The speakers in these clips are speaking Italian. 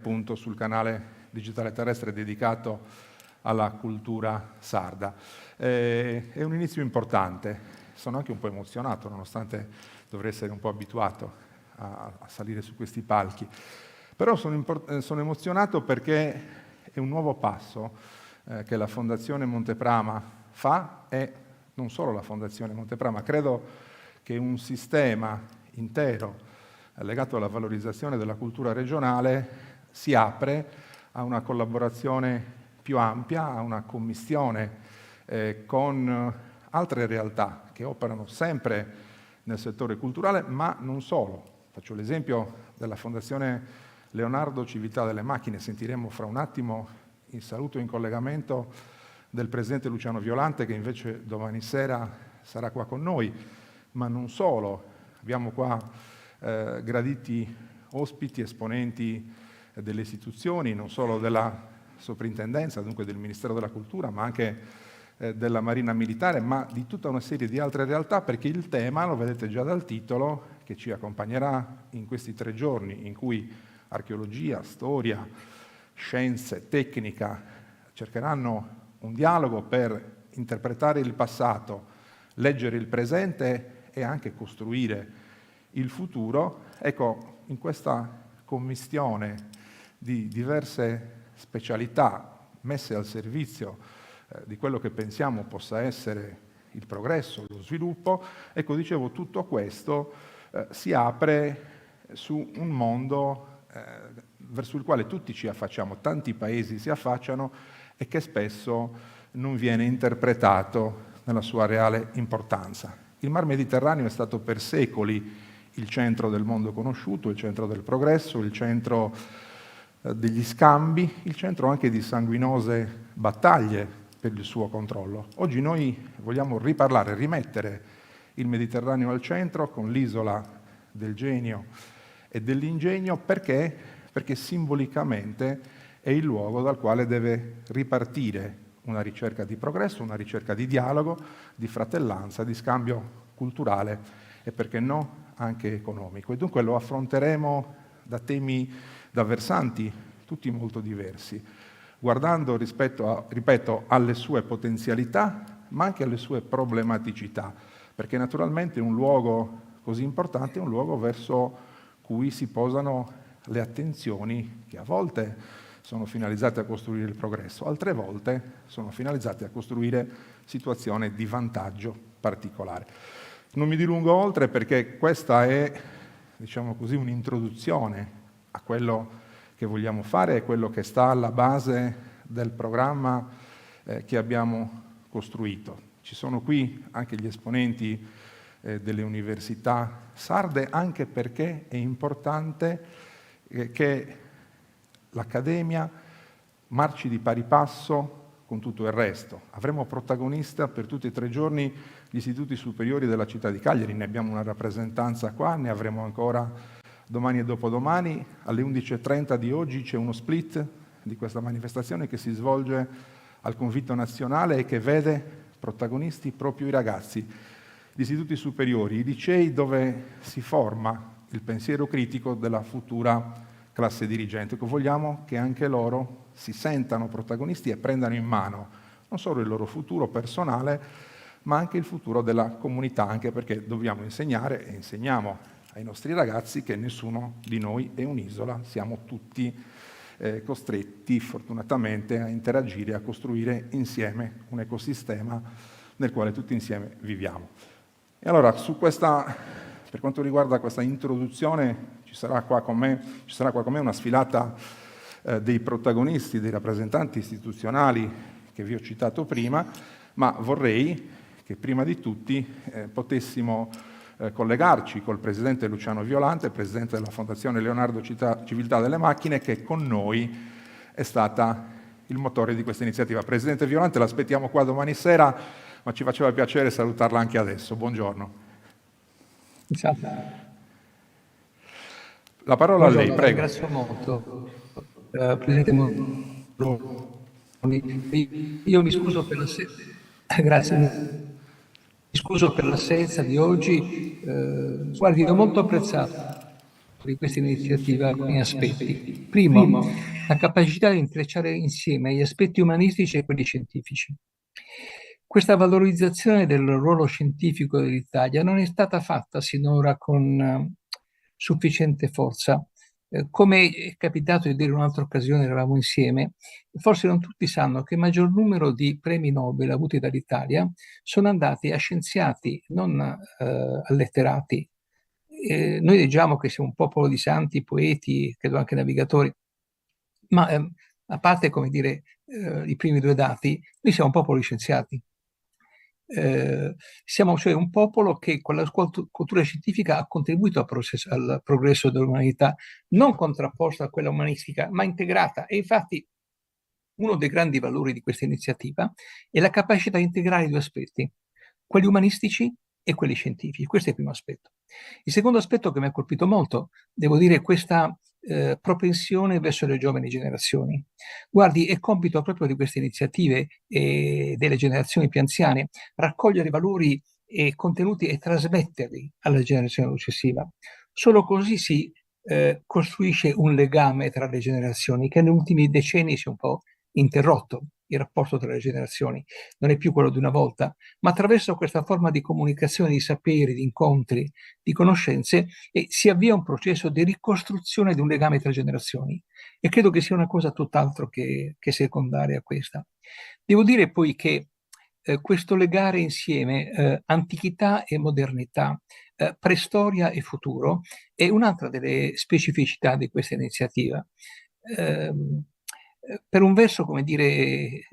appunto sul canale digitale terrestre dedicato alla cultura sarda. È un inizio importante, sono anche un po' emozionato, nonostante dovrei essere un po' abituato a salire su questi palchi. Però sono emozionato perché è un nuovo passo che la Fondazione Monteprama fa, e non solo la Fondazione Monteprama, credo che un sistema intero legato alla valorizzazione della cultura regionale si apre a una collaborazione più ampia, a una commistione con altre realtà che operano sempre nel settore culturale, ma non solo. Faccio l'esempio della Fondazione Leonardo Civiltà delle Macchine. Sentiremo fra un attimo il saluto in collegamento del presidente Luciano Violante, che invece domani sera sarà qua con noi, ma non solo. Abbiamo qua graditi ospiti, esponenti delle istituzioni, non solo della soprintendenza, dunque del Ministero della Cultura, ma anche della Marina Militare, ma di tutta una serie di altre realtà, perché il tema, lo vedete già dal titolo, che ci accompagnerà in questi 3 giorni, in cui archeologia, storia, scienze, tecnica cercheranno un dialogo per interpretare il passato, leggere il presente e anche costruire il futuro. Ecco, in questa commistione di diverse specialità messe al servizio di quello che pensiamo possa essere il progresso, lo sviluppo, ecco, dicevo, tutto questo si apre su un mondo verso il quale tutti ci affacciamo, tanti paesi si affacciano e che spesso non viene interpretato nella sua reale importanza. Il Mar Mediterraneo è stato per secoli il centro del mondo conosciuto, il centro del progresso, il centro degli scambi, il centro anche di sanguinose battaglie per il suo controllo. Oggi noi vogliamo riparlare, rimettere il Mediterraneo al centro con l'isola del genio e dell'ingegno, perché simbolicamente è il luogo dal quale deve ripartire una ricerca di progresso, una ricerca di dialogo, di fratellanza, di scambio culturale e, perché no, anche economico. E dunque lo affronteremo da temi, da versanti tutti molto diversi, guardando ripeto, alle sue potenzialità, ma anche alle sue problematicità, perché naturalmente un luogo così importante è un luogo verso cui si posano le attenzioni che a volte sono finalizzate a costruire il progresso, altre volte sono finalizzate a costruire situazioni di vantaggio particolare. Non mi dilungo oltre, perché questa è, diciamo così, un'introduzione a quello che vogliamo fare e quello che sta alla base del programma che abbiamo costruito. Ci sono qui anche gli esponenti delle università sarde, anche perché è importante che l'Accademia marci di pari passo con tutto il resto. Avremo protagonista per tutti e 3 giorni gli istituti superiori della città di Cagliari, ne abbiamo una rappresentanza qua, ne avremo ancora domani e dopodomani. Alle 11:30 di oggi c'è uno split di questa manifestazione che si svolge al Convitto Nazionale e che vede protagonisti proprio i ragazzi, gli istituti superiori, i licei, dove si forma il pensiero critico della futura classe dirigente. Vogliamo che anche loro si sentano protagonisti e prendano in mano non solo il loro futuro personale, ma anche il futuro della comunità, anche perché dobbiamo insegnare e insegniamo ai nostri ragazzi che nessuno di noi è un'isola, siamo tutti costretti fortunatamente a interagire, a costruire insieme un ecosistema nel quale tutti insieme viviamo. E allora, per quanto riguarda questa introduzione, ci sarà qua con me una sfilata dei protagonisti, dei rappresentanti istituzionali che vi ho citato prima, ma vorrei che prima di tutti potessimo collegarci col presidente Luciano Violante, presidente della Fondazione Leonardo Civiltà delle Macchine, che con noi è stata il motore di questa iniziativa. Presidente Violante, l'aspettiamo qua domani sera, ma ci faceva piacere salutarla anche adesso. Buongiorno. Ciao. La parola a lei, prego. Ringrazio molto. Presidente Moroni, io mi scuso per l'assenza. Grazie. Mi scuso per l'assenza di oggi. Guardi, ho molto apprezzato di questa iniziativa alcuni aspetti. Primo, la capacità di intrecciare insieme gli aspetti umanistici e quelli scientifici. Questa valorizzazione del ruolo scientifico dell'Italia non è stata fatta sinora con sufficiente forza. Come è capitato di dire in un'altra occasione, eravamo insieme, forse non tutti sanno che il maggior numero di premi Nobel avuti dall'Italia sono andati a scienziati, non a letterati. Noi diciamo che siamo un popolo di santi, poeti, credo anche navigatori, ma a parte, come dire, i primi due dati, noi siamo un popolo di scienziati. Siamo cioè un popolo che con la cultura scientifica ha contribuito al progresso dell'umanità, non contrapposta a quella umanistica, ma integrata. E infatti uno dei grandi valori di questa iniziativa è la capacità di integrare i due aspetti, quelli umanistici e quelli scientifici. Questo è il primo aspetto. Il secondo aspetto che mi ha colpito molto, devo dire, è questa propensione verso le giovani generazioni. Guardi, è compito proprio di queste iniziative e delle generazioni più anziane raccogliere valori e contenuti e trasmetterli alla generazione successiva. Solo così si costruisce un legame tra le generazioni che negli ultimi decenni si è un po' interrotto. Il rapporto tra le generazioni non è più quello di una volta, ma attraverso questa forma di comunicazione, di saperi, di incontri, di conoscenze, si avvia un processo di ricostruzione di un legame tra generazioni. E credo che sia una cosa tutt'altro che secondaria a questa. Devo dire poi che questo legare insieme antichità e modernità, preistoria e futuro, è un'altra delle specificità di questa iniziativa. Per un verso, come dire,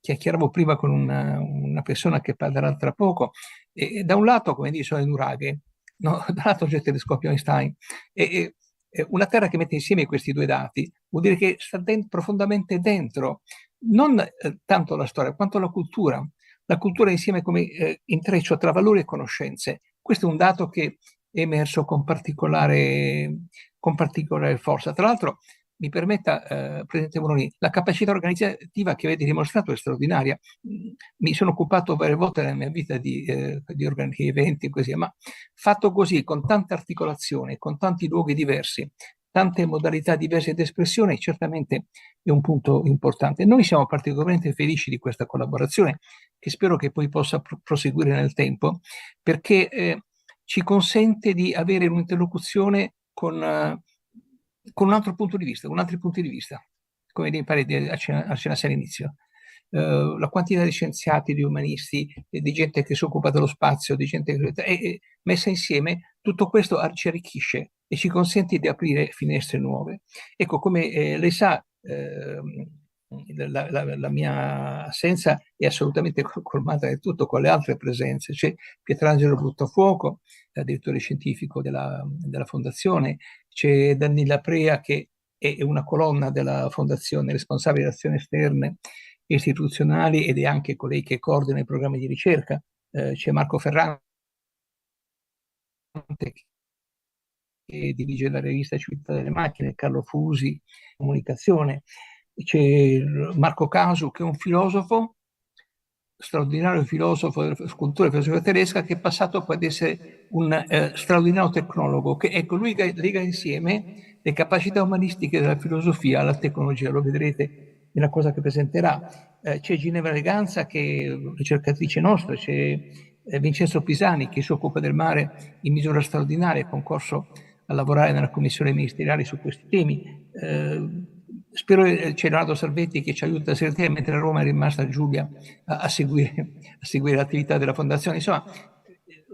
chiacchieravo prima con una persona che parlerà tra poco, e da un lato, come dire, sono le nuraghe, no? Dall'altro c'è il telescopio Einstein, e una Terra che mette insieme questi due dati vuol dire che sta profondamente dentro, non tanto la storia quanto la cultura insieme come intreccio tra valori e conoscenze. Questo è un dato che è emerso con particolare forza. Tra l'altro, mi permetta, Presidente Moroni, la capacità organizzativa che avete dimostrato è straordinaria. Mi sono occupato varie volte nella mia vita di eventi, così, ma fatto così, con tanta articolazione, con tanti luoghi diversi, tante modalità diverse di espressione, certamente è un punto importante. Noi siamo particolarmente felici di questa collaborazione, che spero che poi possa proseguire nel tempo, perché ci consente di avere un'interlocuzione con un altro punto di vista, con altri punti di vista, come mi pare accennassi all'inizio. La quantità di scienziati, di umanisti, di gente che si occupa dello spazio, di gente che messa insieme, tutto questo ci arricchisce e ci consente di aprire finestre nuove. Ecco, come lei sa, la mia assenza è assolutamente colmata del tutto con le altre presenze. C'è Pietrangelo Bruttafuoco, direttore scientifico della fondazione, c'è Danila Prea che è una colonna della fondazione responsabile di azioni esterne istituzionali ed è anche colei che coordina i programmi di ricerca, c'è Marco Ferrante che dirige la rivista Civiltà delle Macchine, Carlo Fusi, comunicazione, c'è Marco Casu che è un filosofo, straordinario filosofo della cultura e filosofia tedesca, che è passato poi ad essere un straordinario tecnologo, che ecco, lui lega insieme le capacità umanistiche della filosofia alla tecnologia, lo vedrete nella cosa che presenterà. C'è Ginevra Leganza che è ricercatrice nostra, c'è Vincenzo Pisani che si occupa del mare in misura straordinaria, concorso a lavorare nella commissione ministeriale su questi temi. Spero c'è Leonardo Salvetti che ci aiuta a segretare, mentre a Roma è rimasta Giulia a seguire l'attività della fondazione. Insomma,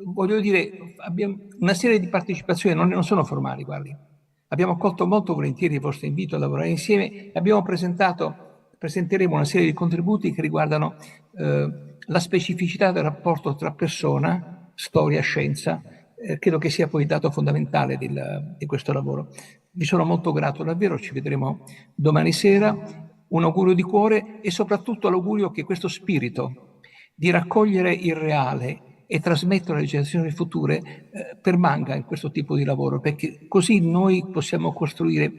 voglio dire, abbiamo una serie di partecipazioni, non sono formali, guardi. Abbiamo accolto molto volentieri il vostro invito a lavorare insieme e abbiamo presenteremo una serie di contributi che riguardano la specificità del rapporto tra persona, storia, scienza. Credo che sia poi il dato fondamentale di questo lavoro. Vi sono molto grato davvero, ci vedremo domani sera. Un augurio di cuore e soprattutto l'augurio che questo spirito di raccogliere il reale e trasmetterlo alle generazioni future permanga in questo tipo di lavoro, perché così noi possiamo costruire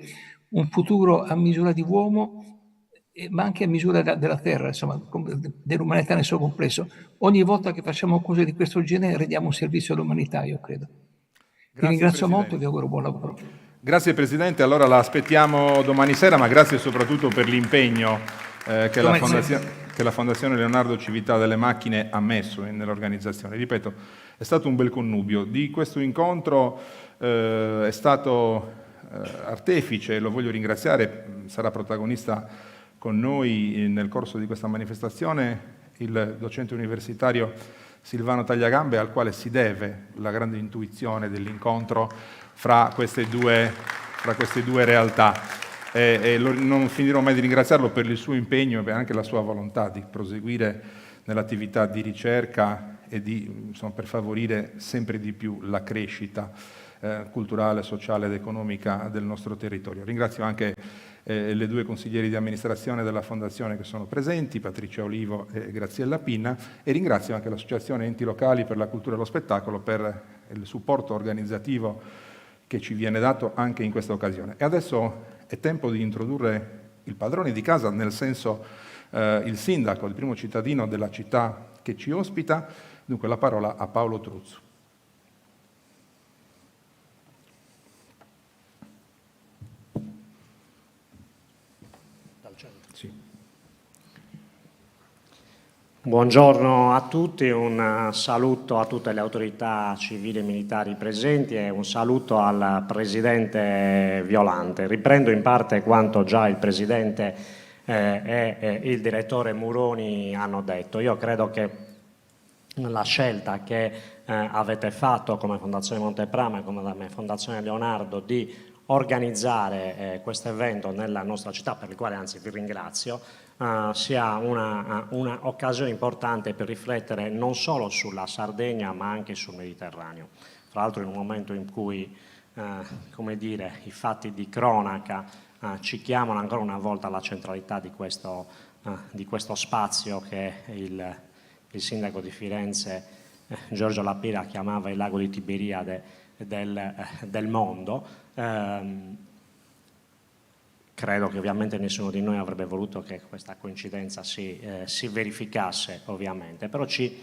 un futuro a misura di uomo, ma anche a misura della terra, insomma, dell'umanità nel suo complesso. Ogni volta che facciamo cose di questo genere rendiamo un servizio all'umanità, io credo. Ti ringrazio molto e vi auguro buon lavoro. Grazie Presidente, allora la aspettiamo domani sera, ma grazie soprattutto per l'impegno che la Fondazione Leonardo Cività delle Macchine ha messo nell'organizzazione. Ripeto, è stato un bel connubio. Di questo incontro è stato artefice, lo voglio ringraziare, sarà protagonista con noi nel corso di questa manifestazione il docente universitario Silvano Tagliagambe, al quale si deve la grande intuizione dell'incontro fra queste due realtà. Non finirò mai di ringraziarlo per il suo impegno e anche la sua volontà di proseguire nell'attività di ricerca e per favorire sempre di più la crescita culturale, sociale ed economica del nostro territorio. Ringrazio anche le due consiglieri di amministrazione della Fondazione che sono presenti, Patricia Olivo e Graziella Pinna, e ringrazio anche l'Associazione Enti Locali per la Cultura e lo Spettacolo per il supporto organizzativo che ci viene dato anche in questa occasione. E adesso è tempo di introdurre il padrone di casa, nel senso il sindaco, il primo cittadino della città che ci ospita. Dunque la parola a Paolo Truzzu. Sì. Buongiorno a tutti, un saluto a tutte le autorità civili e militari presenti e un saluto al Presidente Violante. Riprendo in parte quanto già il Presidente e il Direttore Muroni hanno detto. Io credo che la scelta che avete fatto come Fondazione Monteprama e come Fondazione Leonardo di organizzare questo evento nella nostra città, per il quale anzi vi ringrazio, sia una occasione importante per riflettere non solo sulla Sardegna ma anche sul Mediterraneo. Tra l'altro in un momento in cui come dire, i fatti di cronaca ci chiamano ancora una volta alla centralità di questo spazio che il sindaco di Firenze Giorgio La Pira chiamava il lago di Tiberiade del mondo. Credo che ovviamente nessuno di noi avrebbe voluto che questa coincidenza si verificasse, ovviamente, però ci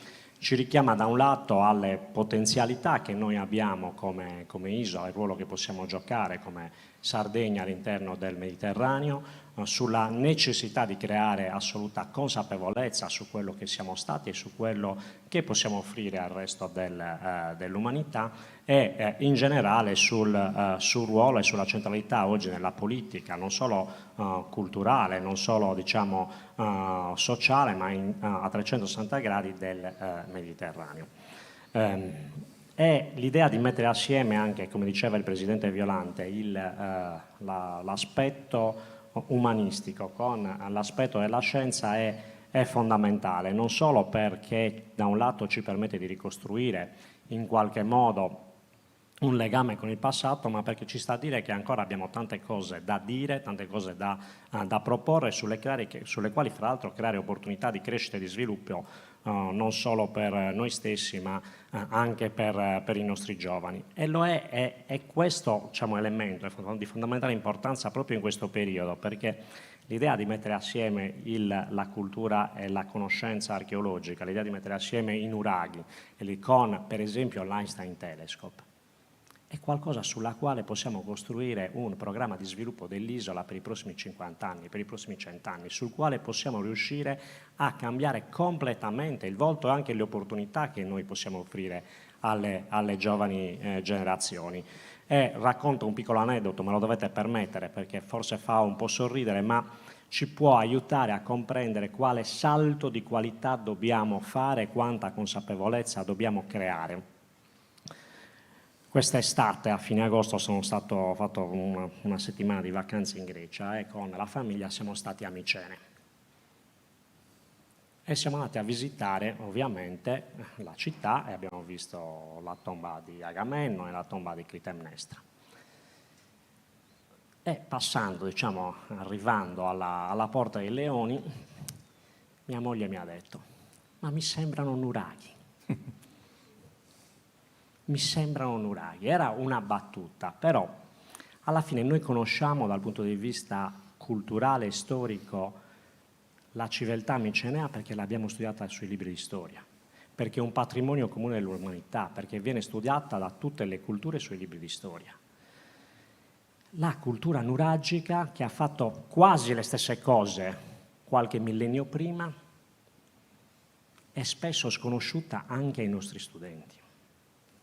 richiama da un lato alle potenzialità che noi abbiamo come isola, il ruolo che possiamo giocare come Sardegna all'interno del Mediterraneo, sulla necessità di creare assoluta consapevolezza su quello che siamo stati e su quello che possiamo offrire al resto dell'umanità e in generale sul ruolo e sulla centralità oggi nella politica, non solo culturale, non solo diciamo sociale, ma a 360 gradi del Mediterraneo. È l'idea di mettere assieme anche, come diceva il Presidente Violante, l'aspetto umanistico con l'aspetto della scienza è fondamentale, non solo perché da un lato ci permette di ricostruire in qualche modo un legame con il passato, ma perché ci sta a dire che ancora abbiamo tante cose da dire, tante cose da proporre, sulle quali fra l'altro creare opportunità di crescita e di sviluppo non solo per noi stessi ma anche per i nostri giovani. E lo è questo diciamo, elemento è di fondamentale importanza proprio in questo periodo, perché l'idea di mettere assieme la cultura e la conoscenza archeologica, l'idea di mettere assieme i nuraghi con per esempio l'Einstein Telescope, è qualcosa sulla quale possiamo costruire un programma di sviluppo dell'isola per i prossimi 50 anni, per i prossimi 100 anni, sul quale possiamo riuscire a cambiare completamente il volto e anche le opportunità che noi possiamo offrire alle giovani generazioni. E racconto un piccolo aneddoto, me lo dovete permettere perché forse fa un po' sorridere, ma ci può aiutare a comprendere quale salto di qualità dobbiamo fare, quanta consapevolezza dobbiamo creare. Quest'estate, a fine agosto, ho fatto una settimana di vacanze in Grecia e con la famiglia siamo stati a Micene. E siamo andati a visitare ovviamente la città e abbiamo visto la tomba di Agamennone e la tomba di Clitemnestra. E passando, diciamo, arrivando alla Porta dei Leoni, mia moglie mi ha detto: ma mi sembrano nuraghi. Mi sembrano nuraghi. Era una battuta, però alla fine noi conosciamo dal punto di vista culturale e storico la civiltà micenea perché l'abbiamo studiata sui libri di storia, perché è un patrimonio comune dell'umanità, perché viene studiata da tutte le culture sui libri di storia. La cultura nuragica, che ha fatto quasi le stesse cose qualche millennio prima, è spesso sconosciuta anche ai nostri studenti.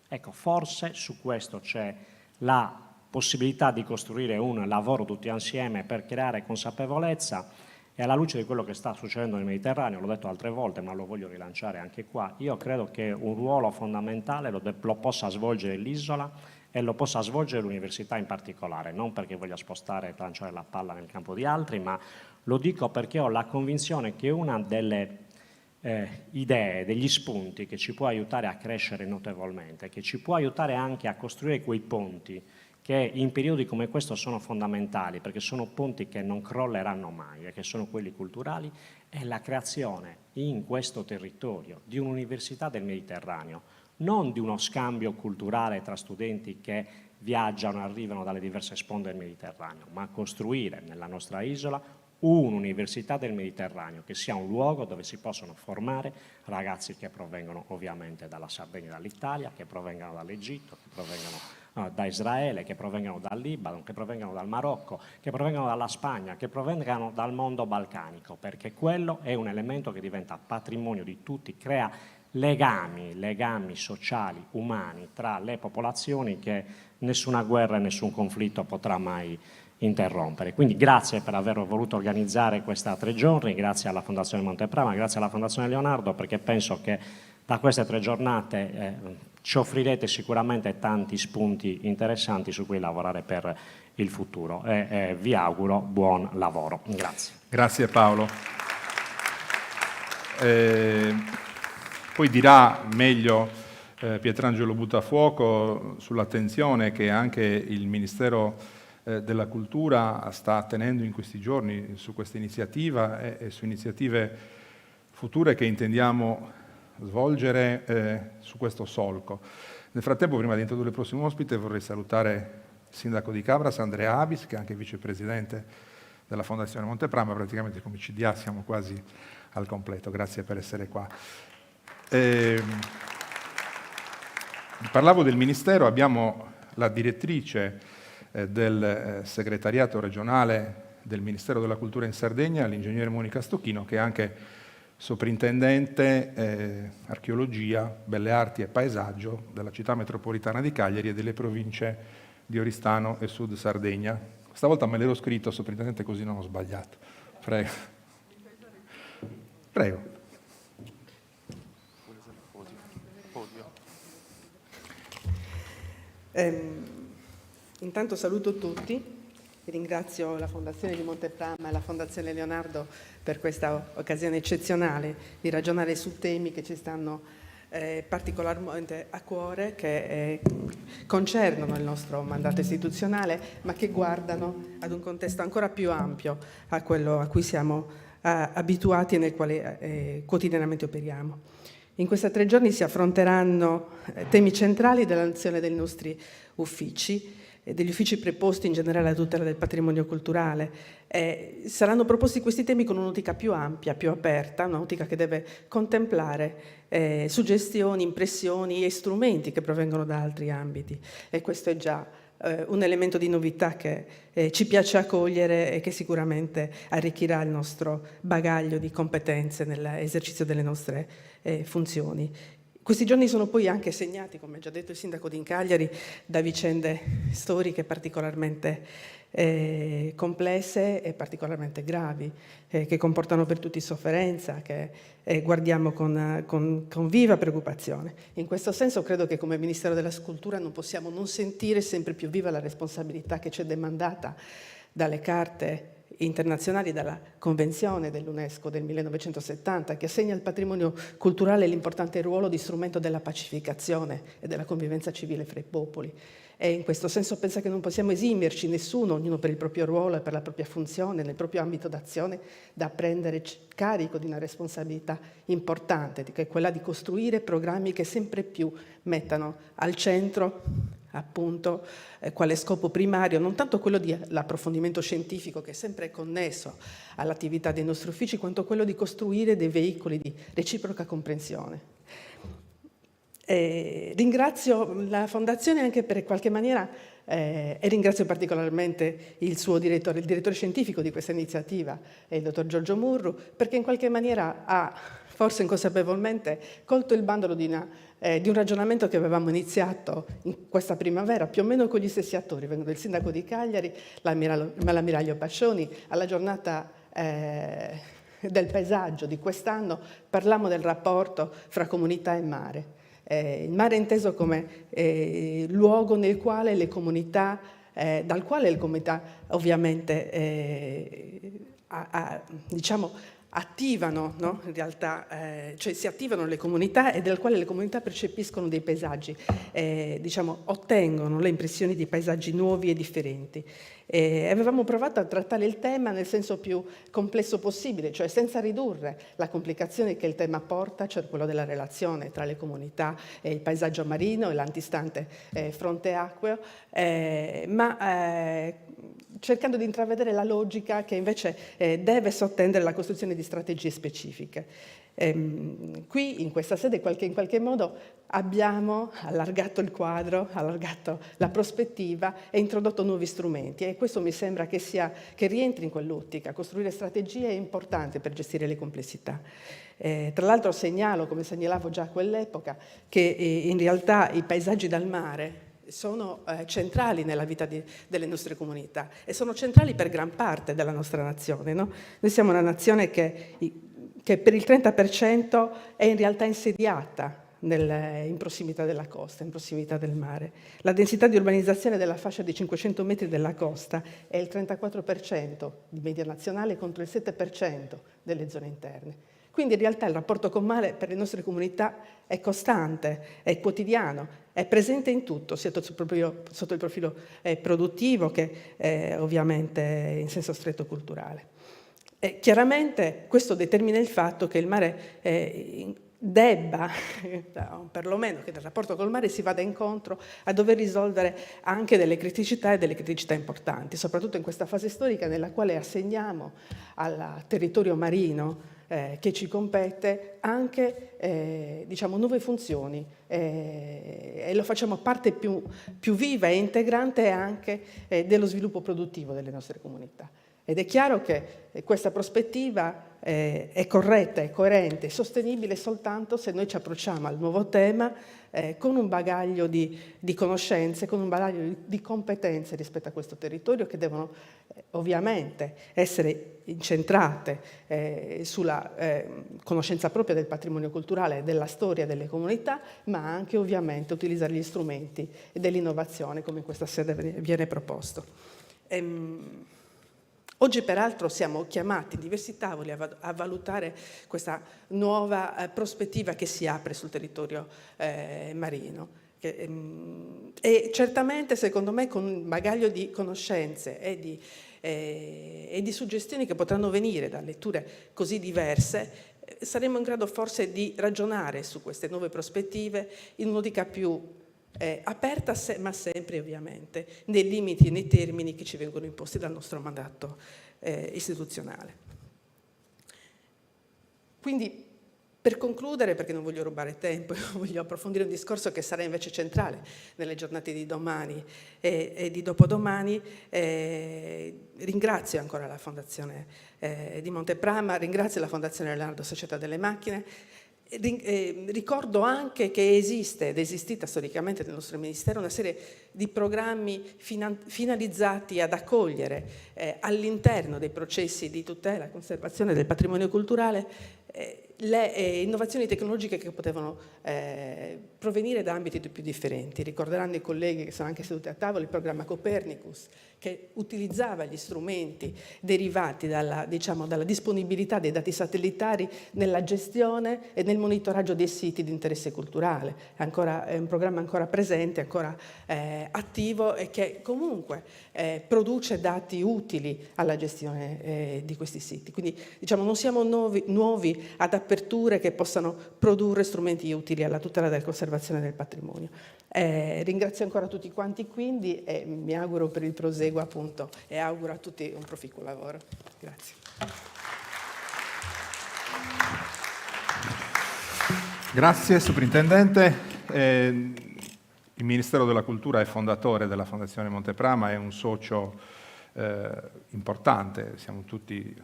Ecco, forse su questo c'è la possibilità di costruire un lavoro tutti insieme per creare consapevolezza, e alla luce di quello che sta succedendo nel Mediterraneo, l'ho detto altre volte ma lo voglio rilanciare anche qua, io credo che un ruolo fondamentale lo possa svolgere l'isola e lo possa svolgere l'università in particolare, non perché voglia spostare e lanciare la palla nel campo di altri, ma lo dico perché ho la convinzione che una delle idee, degli spunti che ci può aiutare a crescere notevolmente, che ci può aiutare anche a costruire quei ponti che in periodi come questo sono fondamentali, perché sono ponti che non crolleranno mai e che sono quelli culturali, è la creazione in questo territorio di un'università del Mediterraneo, non di uno scambio culturale tra studenti che viaggiano e arrivano dalle diverse sponde del Mediterraneo, ma costruire nella nostra isola un'università del Mediterraneo, che sia un luogo dove si possono formare ragazzi che provengono ovviamente dalla Sardegna e dall'Italia, che provengano dall'Egitto, che provengano da Israele, che provengano dal Libano, che provengano dal Marocco, che provengano dalla Spagna, che provengano dal mondo balcanico, perché quello è un elemento che diventa patrimonio di tutti, crea legami sociali, umani tra le popolazioni che nessuna guerra e nessun conflitto potrà mai interrompere. Quindi grazie per aver voluto organizzare questa 3 giorni, grazie alla Fondazione Monteprama, grazie alla Fondazione Leonardo, perché penso che da queste 3 giornate ci offrirete sicuramente tanti spunti interessanti su cui lavorare per il futuro e vi auguro buon lavoro. Grazie. Grazie Paolo. Poi dirà meglio Pietrangelo Buttafuoco sull'attenzione che anche il Ministero della Cultura sta tenendo in questi giorni su questa iniziativa e su iniziative future che intendiamo svolgere su questo solco. Nel frattempo, prima di introdurre il prossimo ospite, vorrei salutare il sindaco di Cabras, Andrea Abis, che è anche vicepresidente della Fondazione Monteprama. Praticamente come CDA siamo quasi al completo. Grazie per essere qua. Parlavo del Ministero, abbiamo la direttrice del segretariato regionale del Ministero della Cultura in Sardegna, l'ingegnere Monica Stocchino, che è anche soprintendente archeologia, belle arti e paesaggio della città metropolitana di Cagliari e delle province di Oristano e Sud Sardegna. Questa volta me l'ero scritto, soprintendente, così non ho sbagliato. Prego. Prego. Intanto saluto tutti, ringrazio la Fondazione di Monteprama e la Fondazione Leonardo per questa occasione eccezionale di ragionare su temi che ci stanno particolarmente a cuore, che concernono il nostro mandato istituzionale, ma che guardano ad un contesto ancora più ampio a quello a cui siamo abituati e nel quale quotidianamente operiamo. In questi 3 giorni si affronteranno temi centrali dell'azione dei nostri uffici e degli uffici preposti in generale alla tutela del patrimonio culturale. Saranno proposti questi temi con un'ottica più ampia, più aperta, un'ottica che deve contemplare suggestioni, impressioni e strumenti che provengono da altri ambiti. E questo è già un elemento di novità che ci piace accogliere e che sicuramente arricchirà il nostro bagaglio di competenze nell'esercizio delle nostre funzioni. Questi giorni sono poi anche segnati, come già detto il sindaco di Cagliari, da vicende storiche particolarmente complesse e particolarmente gravi, che comportano per tutti sofferenza, che guardiamo con viva preoccupazione. In questo senso credo che come Ministero della Cultura non possiamo non sentire sempre più viva la responsabilità che ci è demandata dalle carte internazionali, dalla Convenzione dell'UNESCO del 1970, che assegna al patrimonio culturale l'importante ruolo di strumento della pacificazione e della convivenza civile fra i popoli. E in questo senso penso che non possiamo esimerci nessuno, ognuno per il proprio ruolo e per la propria funzione, nel proprio ambito d'azione, da prendere carico di una responsabilità importante, che è quella di costruire programmi che sempre più mettano al centro appunto quale scopo primario, non tanto quello dell'approfondimento scientifico che è sempre connesso all'attività dei nostri uffici, quanto quello di costruire dei veicoli di reciproca comprensione. Ringrazio la Fondazione anche per qualche maniera e ringrazio particolarmente il suo direttore, il direttore scientifico di questa iniziativa, il dottor Giorgio Murru, perché in qualche maniera ha, forse inconsapevolmente, colto il bandolo di un ragionamento che avevamo iniziato in questa primavera, più o meno con gli stessi attori. Vengono il sindaco di Cagliari, l'ammiraglio Pascioni, alla giornata del paesaggio di quest'anno parlammo del rapporto fra comunità e mare. Il mare è inteso come luogo nel quale le comunità, dal quale le comunità ovviamente diciamo, attivano, no? In realtà, cioè si attivano le comunità e dal quale le comunità percepiscono dei paesaggi, diciamo, ottengono le impressioni di paesaggi nuovi e differenti. Avevamo provato a trattare il tema nel senso più complesso possibile, cioè senza ridurre la complicazione che il tema porta, cioè quello della relazione tra le comunità e il paesaggio marino e l'antistante fronte acqueo, ma cercando di intravedere la logica che invece deve sottendere la costruzione di strategie specifiche. Qui in questa sede in qualche modo abbiamo allargato il quadro, allargato la prospettiva e introdotto nuovi strumenti, e questo mi sembra che rientri in quell'ottica. Costruire strategie è importante per gestire le complessità. Tra l'altro segnalo, come segnalavo già a quell'epoca, che in realtà i paesaggi dal mare sono centrali nella vita delle nostre comunità e sono centrali per gran parte della nostra nazione, no? Noi siamo una nazione che per il 30% è in realtà insediata in prossimità della costa, in prossimità del mare. La densità di urbanizzazione della fascia di 500 metri della costa è il 34% di media nazionale contro il 7% delle zone interne. Quindi in realtà il rapporto con mare per le nostre comunità è costante, è quotidiano, è presente in tutto, sia sotto il profilo produttivo che ovviamente in senso stretto culturale. Chiaramente questo determina il fatto che il mare debba, perlomeno che nel rapporto col mare si vada incontro a dover risolvere anche delle criticità e delle criticità importanti, soprattutto in questa fase storica nella quale assegniamo al territorio marino che ci compete anche diciamo, nuove funzioni e lo facciamo parte più viva e integrante anche dello sviluppo produttivo delle nostre comunità. Ed è chiaro che questa prospettiva è corretta, è coerente, è sostenibile soltanto se noi ci approcciamo al nuovo tema con un bagaglio di conoscenze, con un bagaglio di competenze rispetto a questo territorio che devono ovviamente essere incentrate sulla conoscenza propria del patrimonio culturale e della storia delle comunità, ma anche ovviamente utilizzare gli strumenti dell'innovazione come in questa sede viene proposto. Oggi peraltro siamo chiamati in diversi tavoli a valutare questa nuova prospettiva che si apre sul territorio marino. E certamente secondo me con un bagaglio di conoscenze e di suggestioni che potranno venire da letture così diverse, saremo in grado forse di ragionare su queste nuove prospettive in un'ottica più aperta, ma sempre ovviamente nei limiti e nei termini che ci vengono imposti dal nostro mandato istituzionale. Quindi, per concludere, perché non voglio rubare tempo, voglio approfondire un discorso che sarà invece centrale nelle giornate di domani e di dopodomani, ringrazio ancora la Fondazione di Monteprama, ringrazio la Fondazione Leonardo Società delle Macchine. Ricordo anche che esiste ed è esistita storicamente nel nostro Ministero una serie di programmi finalizzati ad accogliere all'interno dei processi di tutela e conservazione del patrimonio culturale le innovazioni tecnologiche che potevano provenire da ambiti più differenti. Ricorderanno i colleghi che sono anche seduti a tavola il programma Copernicus, che utilizzava gli strumenti derivati dalla disponibilità dei dati satellitari nella gestione e nel monitoraggio dei siti di interesse culturale. È un programma ancora presente, ancora attivo e che comunque produce dati utili alla gestione di questi siti. Quindi non siamo nuovi ad aperture che possano produrre strumenti utili alla tutela della conservazione del patrimonio. Ringrazio ancora tutti quanti quindi e mi auguro per il proseguo appunto e auguro a tutti un proficuo lavoro. Grazie. Grazie Superintendente. Il Ministero della Cultura è fondatore della Fondazione Monteprama, è un socio importante, siamo tutti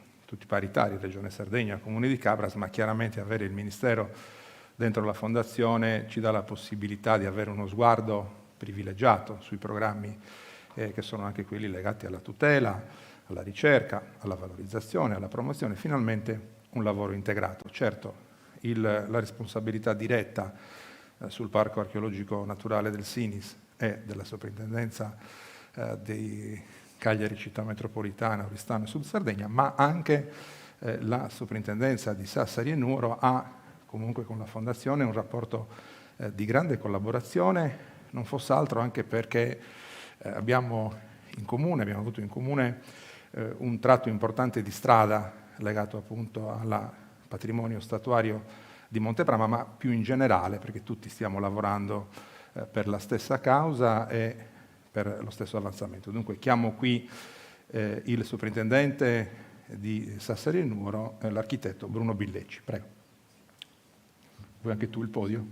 paritari, Regione Sardegna, Comune di Cabras, ma chiaramente avere il Ministero dentro la Fondazione ci dà la possibilità di avere uno sguardo privilegiato sui programmi che sono anche quelli legati alla tutela, alla ricerca, alla valorizzazione, alla promozione, finalmente un lavoro integrato. Certo, la responsabilità diretta sul Parco Archeologico Naturale del Sinis è della Soprintendenza dei Cagliari Città Metropolitana, Oristano e Sud Sardegna, ma anche la Soprintendenza di Sassari e Nuoro ha comunque con la Fondazione un rapporto di grande collaborazione, non fosse altro anche perché abbiamo avuto in comune un tratto importante di strada legato appunto al patrimonio statuario di Monteprama, ma più in generale perché tutti stiamo lavorando per la stessa causa e per lo stesso avanzamento. Dunque chiamo qui il Soprintendente di Sassari e Nuoro, l'architetto Bruno Billecci. Prego. Vuoi anche tu il podio?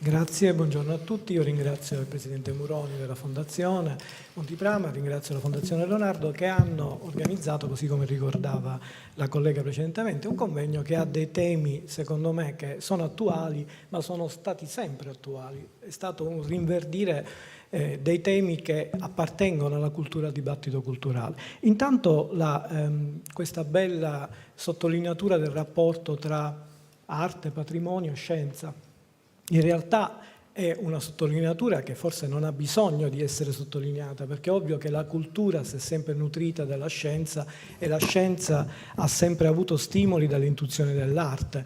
Grazie, buongiorno a tutti. Io ringrazio il Presidente Muroni della Fondazione Monteprama, ringrazio la Fondazione Leonardo che hanno organizzato, così come ricordava la collega precedentemente, un convegno che ha dei temi, secondo me, che sono attuali, ma sono stati sempre attuali. È stato un rinverdire dei temi che appartengono alla cultura, al dibattito culturale. Intanto questa bella sottolineatura del rapporto tra arte, patrimonio e scienza, in realtà è una sottolineatura che forse non ha bisogno di essere sottolineata, perché è ovvio che la cultura si è sempre nutrita della scienza e la scienza ha sempre avuto stimoli dalle intuizioni dell'arte.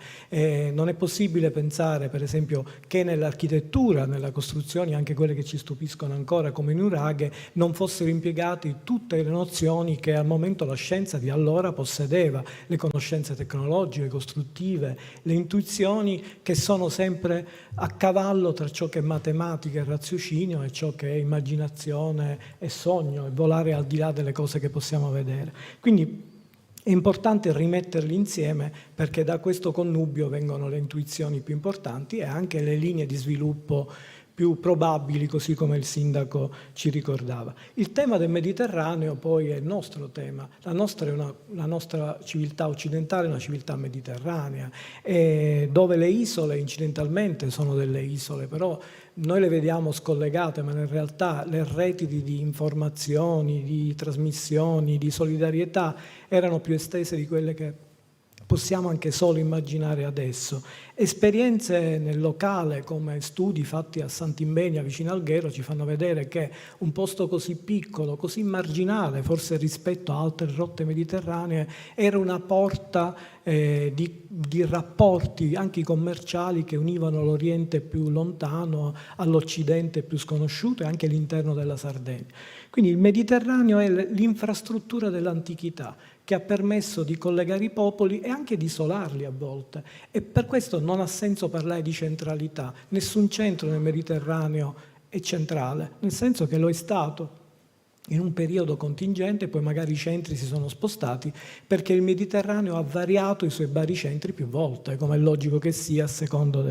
Non è possibile pensare, per esempio, che nell'architettura, nella costruzione, anche quelle che ci stupiscono ancora come nuraghe, non fossero impiegate tutte le nozioni che al momento la scienza di allora possedeva, le conoscenze tecnologiche, costruttive, le intuizioni che sono sempre a cavallo tra ciò che è matematica e raziocinio e ciò che è immaginazione e sogno e volare al di là delle cose che possiamo vedere. Quindi è importante rimetterli insieme perché da questo connubio vengono le intuizioni più importanti e anche le linee di sviluppo più probabili, così come il sindaco ci ricordava. Il tema del Mediterraneo poi è il nostro tema. La nostra civiltà occidentale è una civiltà mediterranea, dove le isole incidentalmente sono delle isole, però noi le vediamo scollegate, ma in realtà le reti di informazioni, di trasmissioni, di solidarietà erano più estese di quelle che possiamo anche solo immaginare adesso. Esperienze nel locale come studi fatti a Sant'Imbenia vicino al Ghero ci fanno vedere che un posto così piccolo, così marginale forse rispetto a altre rotte mediterranee, era una porta di rapporti anche commerciali che univano l'Oriente più lontano all'Occidente più sconosciuto e anche l'interno della Sardegna. Quindi il Mediterraneo è l'infrastruttura dell'antichità che ha permesso di collegare i popoli e anche di isolarli a volte. E per questo non ha senso parlare di centralità. Nessun centro nel Mediterraneo è centrale, nel senso che lo è stato in un periodo contingente, poi magari i centri si sono spostati perché il Mediterraneo ha variato i suoi baricentri più volte, come è logico che sia a secondo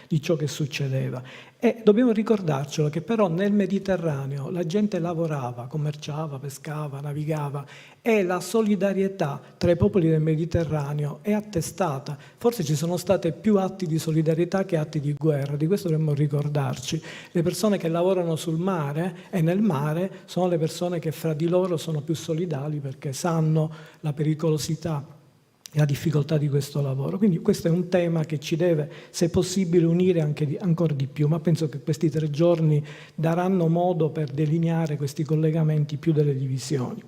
di ciò che succedeva. E dobbiamo ricordarcelo che però nel Mediterraneo la gente lavorava, commerciava, pescava, navigava e la solidarietà tra i popoli del Mediterraneo è attestata. Forse ci sono stati più atti di solidarietà che atti di guerra, di questo dovremmo ricordarci. Le persone che lavorano sul mare e nel mare sono le persone che fra di loro sono più solidali perché sanno la pericolosità e la difficoltà di questo lavoro. Quindi questo è un tema che ci deve, se possibile, unire ancora di più, ma penso che questi 3 giorni daranno modo per delineare questi collegamenti più delle divisioni.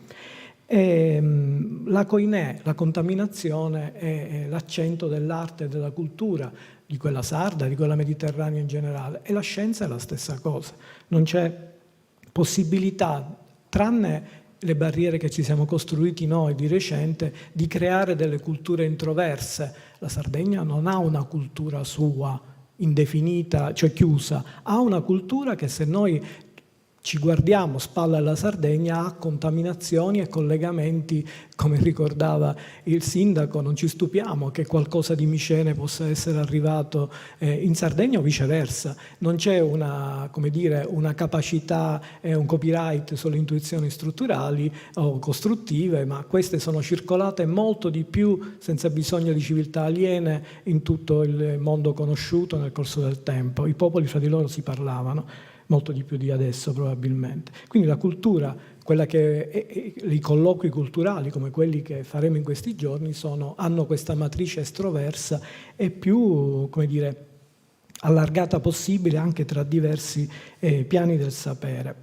La coinè, la contaminazione è l'accento dell'arte e della cultura, di quella sarda, di quella mediterranea in generale, e la scienza è la stessa cosa. Non c'è possibilità, tranne le barriere che ci siamo costruiti noi di recente, di creare delle culture introverse. La Sardegna non ha una cultura sua, indefinita, cioè chiusa, ha una cultura che, se noi ci guardiamo spalla alla Sardegna, ha contaminazioni e collegamenti, come ricordava il sindaco. Non ci stupiamo che qualcosa di Micene possa essere arrivato in Sardegna o viceversa. Non c'è una capacità e un copyright sulle intuizioni strutturali o costruttive, ma queste sono circolate molto di più, senza bisogno di civiltà aliene, in tutto il mondo conosciuto nel corso del tempo. I popoli fra di loro si parlavano molto di più di adesso, probabilmente. Quindi la cultura, i colloqui culturali come quelli che faremo in questi giorni, hanno questa matrice estroversa e più, allargata possibile anche tra diversi piani del sapere.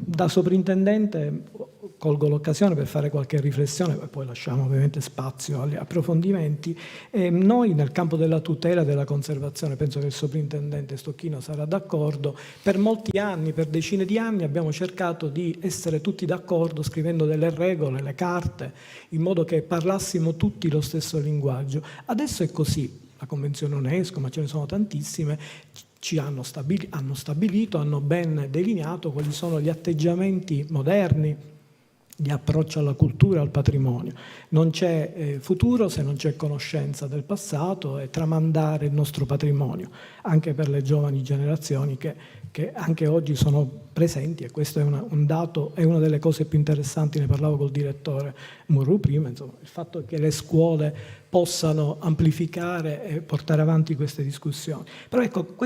Da soprintendente colgo l'occasione per fare qualche riflessione, e poi lasciamo ovviamente spazio agli approfondimenti. Noi nel campo della tutela e della conservazione, penso che il soprintendente Stocchino sarà d'accordo, per molti anni, per decine di anni, abbiamo cercato di essere tutti d'accordo scrivendo delle regole, le carte, in modo che parlassimo tutti lo stesso linguaggio. Adesso è così, la Convenzione UNESCO, ma ce ne sono tantissime, hanno stabilito, hanno ben delineato quali sono gli atteggiamenti moderni di approccio alla cultura e al patrimonio. Non c'è futuro se non c'è conoscenza del passato e tramandare il nostro patrimonio, anche per le giovani generazioni che anche oggi sono presenti, e questo è un dato, è una delle cose più interessanti. Ne parlavo col direttore Murru prima, insomma, il fatto che le scuole possano amplificare e portare avanti queste discussioni. Però ecco,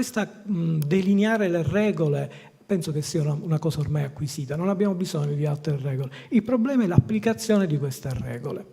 delineare le regole penso che sia una cosa ormai acquisita, non abbiamo bisogno di altre regole. Il problema è l'applicazione di queste regole.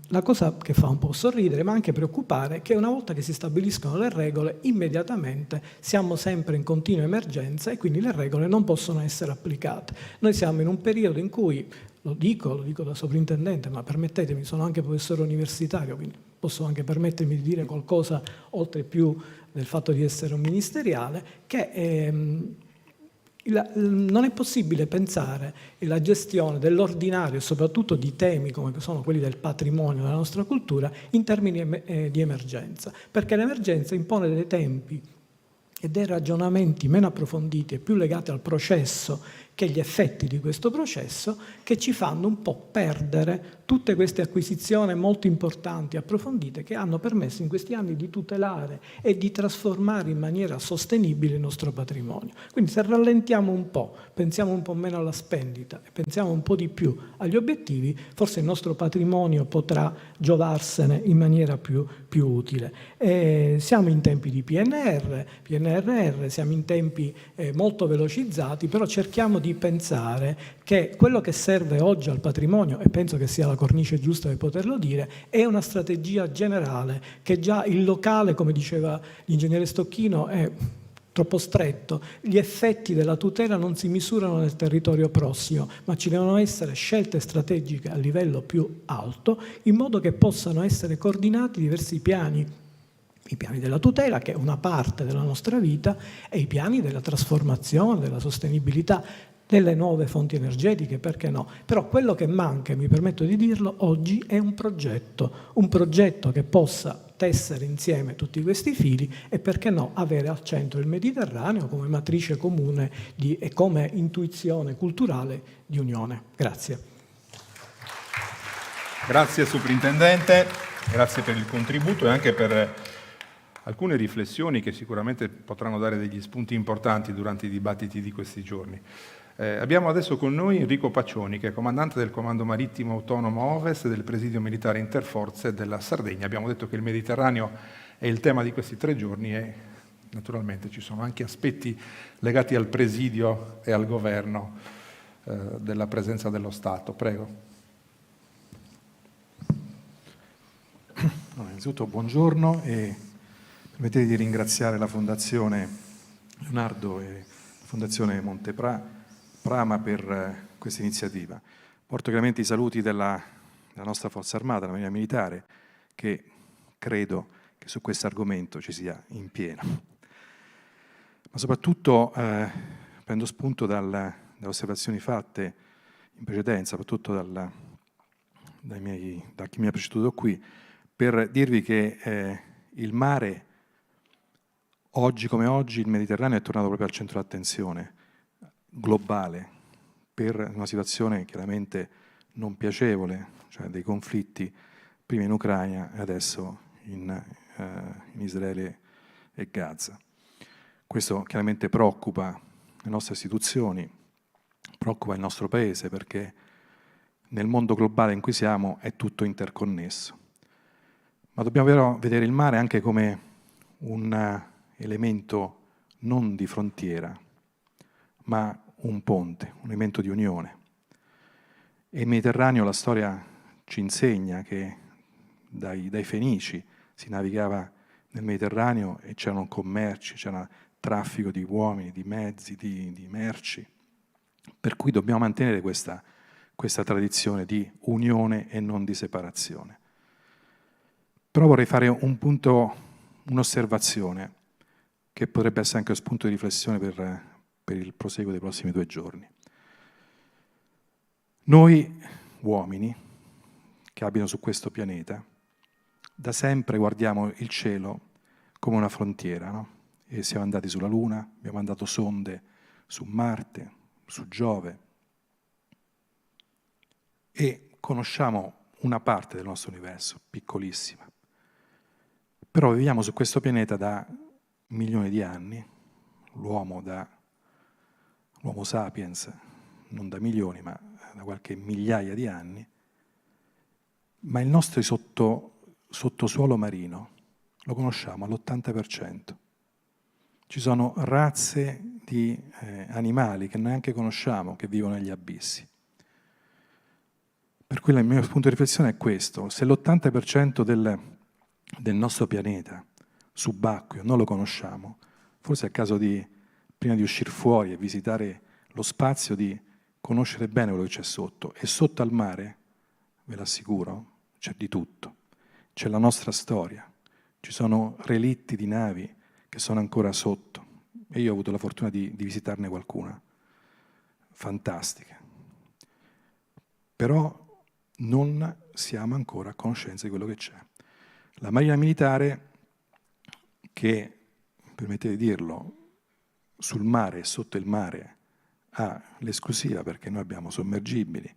La cosa che fa un po' sorridere, ma anche preoccupare, è che una volta che si stabiliscono le regole, immediatamente siamo sempre in continua emergenza e quindi le regole non possono essere applicate. Noi siamo in un periodo in cui, lo dico da soprintendente, ma permettetemi, sono anche professore universitario, quindi posso anche permettermi di dire qualcosa oltre più del fatto di essere un ministeriale, che non è possibile pensare la gestione dell'ordinario e soprattutto di temi come sono quelli del patrimonio della nostra cultura in termini di emergenza, perché l'emergenza impone dei tempi e dei ragionamenti meno approfonditi e più legati al processo che gli effetti di questo processo, che ci fanno un po' perdere tutte queste acquisizioni molto importanti e approfondite che hanno permesso in questi anni di tutelare e di trasformare in maniera sostenibile il nostro patrimonio. Quindi se rallentiamo un po', pensiamo un po' meno alla spendita e pensiamo un po' di più agli obiettivi, forse il nostro patrimonio potrà giovarsene in maniera più utile. Siamo in tempi di PNRR, siamo in tempi molto velocizzati, però cerchiamo di pensare che quello che serve oggi al patrimonio, e penso che sia la cornice giusta per poterlo dire, è una strategia generale, che già il locale, come diceva l'ingegnere Stocchino, è troppo stretto. Gli effetti della tutela non si misurano nel territorio prossimo, ma ci devono essere scelte strategiche a livello più alto, in modo che possano essere coordinati diversi piani. I piani della tutela, che è una parte della nostra vita, e i piani della trasformazione, della sostenibilità, delle nuove fonti energetiche, perché no? Però quello che manca, mi permetto di dirlo, oggi è un progetto che possa tessere insieme tutti questi fili e, perché no, avere al centro il Mediterraneo come matrice comune e come intuizione culturale di unione. Grazie. Grazie Soprintendente, grazie per il contributo e anche per alcune riflessioni che sicuramente potranno dare degli spunti importanti durante i dibattiti di questi giorni. Abbiamo adesso con noi Enrico Paccioni, che è comandante del Comando Marittimo Autonomo Ovest del Presidio Militare Interforze della Sardegna. Abbiamo detto che il Mediterraneo è il tema di questi 3 giorni e naturalmente ci sono anche aspetti legati al presidio e al governo della presenza dello Stato. Prego. Innanzitutto buongiorno e permettete di ringraziare la Fondazione Leonardo e la Fondazione Monteprama per questa iniziativa. Porto chiaramente i saluti della nostra Forza Armata, della Marina Militare, che credo che su questo argomento ci sia in pieno. Ma soprattutto prendo spunto dalle osservazioni fatte in precedenza, soprattutto da chi mi ha preceduto qui, per dirvi che il mare, oggi come oggi, il Mediterraneo è tornato proprio al centro dell'attenzione globale, per una situazione chiaramente non piacevole, cioè dei conflitti prima in Ucraina e adesso in Israele e Gaza. Questo chiaramente preoccupa le nostre istituzioni, preoccupa il nostro Paese, perché nel mondo globale in cui siamo è tutto interconnesso. Ma dobbiamo però vedere il mare anche come un elemento non di frontiera, ma un ponte, un elemento di unione. E il Mediterraneo, la storia ci insegna che dai Fenici si navigava nel Mediterraneo e c'erano commerci, c'era traffico di uomini, di mezzi, di merci, per cui dobbiamo mantenere questa tradizione di unione e non di separazione. Però vorrei fare un'osservazione che potrebbe essere anche lo spunto di riflessione per il proseguo dei prossimi 2 giorni. Noi uomini che abitano su questo pianeta da sempre guardiamo il cielo come una frontiera, no? E siamo andati sulla Luna, abbiamo mandato sonde su Marte, su Giove e conosciamo una parte del nostro universo, piccolissima. Però viviamo su questo pianeta da milioni di anni, l'uomo sapiens, non da milioni, ma da qualche migliaia di anni, ma il nostro sottosuolo marino lo conosciamo all'80%. Ci sono razze di animali che neanche conosciamo, che vivono negli abissi. Per cui il mio punto di riflessione è questo: se l'80% del nostro pianeta subacqueo non lo conosciamo, forse è il caso di, prima di uscire fuori e visitare lo spazio, di conoscere bene quello che c'è sotto. E sotto al mare, ve l'assicuro, c'è di tutto. C'è la nostra storia, ci sono relitti di navi che sono ancora sotto, e io ho avuto la fortuna di visitarne qualcuna, fantastica. Però non siamo ancora a conoscenza di quello che c'è. La Marina Militare, che, permettete di dirlo, sul mare e sotto il mare ha l'esclusiva, perché noi abbiamo sommergibili,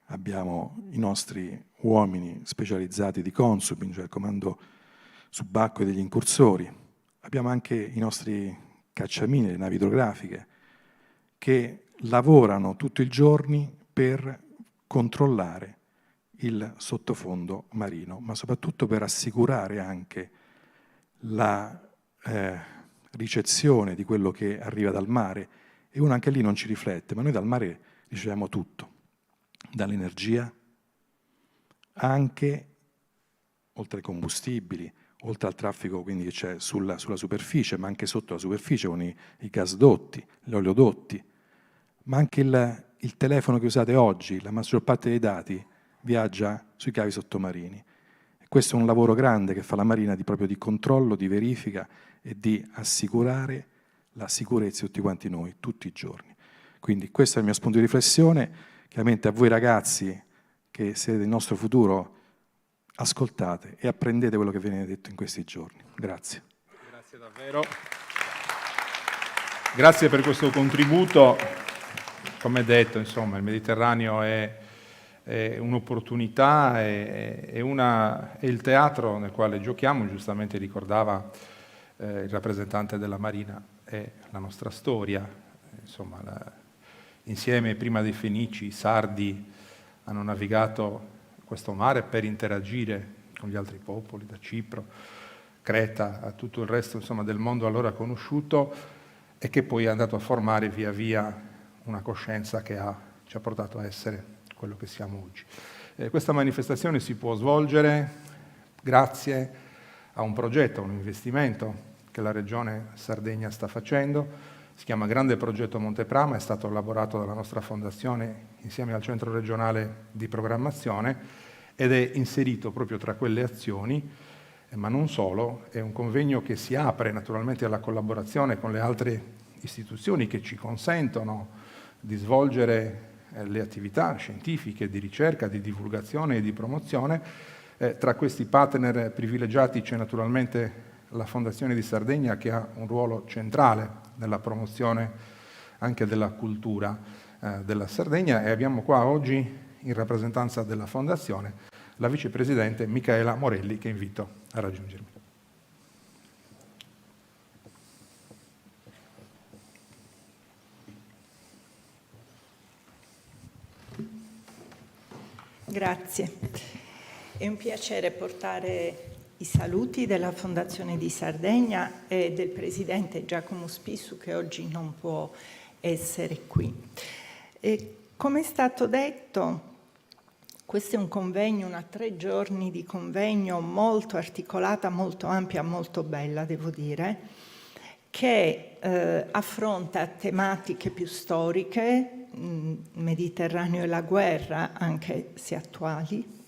abbiamo i nostri uomini specializzati di Consubin, cioè il comando subacqueo degli incursori, abbiamo anche i nostri cacciamini, le navi idrografiche, che lavorano tutto il giorno per controllare il sottofondo marino, ma soprattutto per assicurare anche la ricezione di quello che arriva dal mare. E uno anche lì non ci riflette, ma noi dal mare riceviamo tutto, dall'energia, anche oltre ai combustibili, oltre al traffico quindi che c'è sulla superficie, ma anche sotto la superficie con i gasdotti, gli oleodotti, ma anche il telefono che usate oggi, la maggior parte dei dati viaggia sui cavi sottomarini. E questo è un lavoro grande che fa la Marina proprio di controllo, di verifica e di assicurare la sicurezza di tutti quanti noi, tutti i giorni. Quindi questo è il mio spunto di riflessione. Chiaramente a voi ragazzi che siete il nostro futuro, ascoltate e apprendete quello che viene detto in questi giorni. Grazie. Grazie davvero. Grazie per questo contributo. Come detto, insomma, il Mediterraneo è un'opportunità, è il teatro nel quale giochiamo. Giustamente ricordava il rappresentante della Marina, è la nostra storia. Insomma, insieme prima dei Fenici, i Sardi hanno navigato questo mare per interagire con gli altri popoli, da Cipro, Creta, a tutto il resto, insomma, del mondo allora conosciuto, e che poi è andato a formare via via una coscienza che ci ha portato a essere quello che siamo oggi. Questa manifestazione si può svolgere grazie a un progetto, un investimento che la Regione Sardegna sta facendo. Si chiama Grande Progetto Monteprama, è stato elaborato dalla nostra fondazione insieme al Centro Regionale di Programmazione ed è inserito proprio tra quelle azioni, ma non solo, è un convegno che si apre naturalmente alla collaborazione con le altre istituzioni che ci consentono di svolgere le attività scientifiche, di ricerca, di divulgazione e di promozione. Tra questi partner privilegiati c'è naturalmente la Fondazione di Sardegna, che ha un ruolo centrale nella promozione anche della cultura della Sardegna, e abbiamo qua oggi, in rappresentanza della Fondazione, la vicepresidente Micaela Morelli, che invito a raggiungermi. Grazie. È un piacere portare i saluti della Fondazione di Sardegna e del Presidente Giacomo Spissu, che oggi non può essere qui. Come è stato detto, questo è un convegno, una 3 giorni di convegno molto articolata, molto ampia, molto bella, devo dire, che affronta tematiche più storiche, Mediterraneo e la guerra, anche se attuali,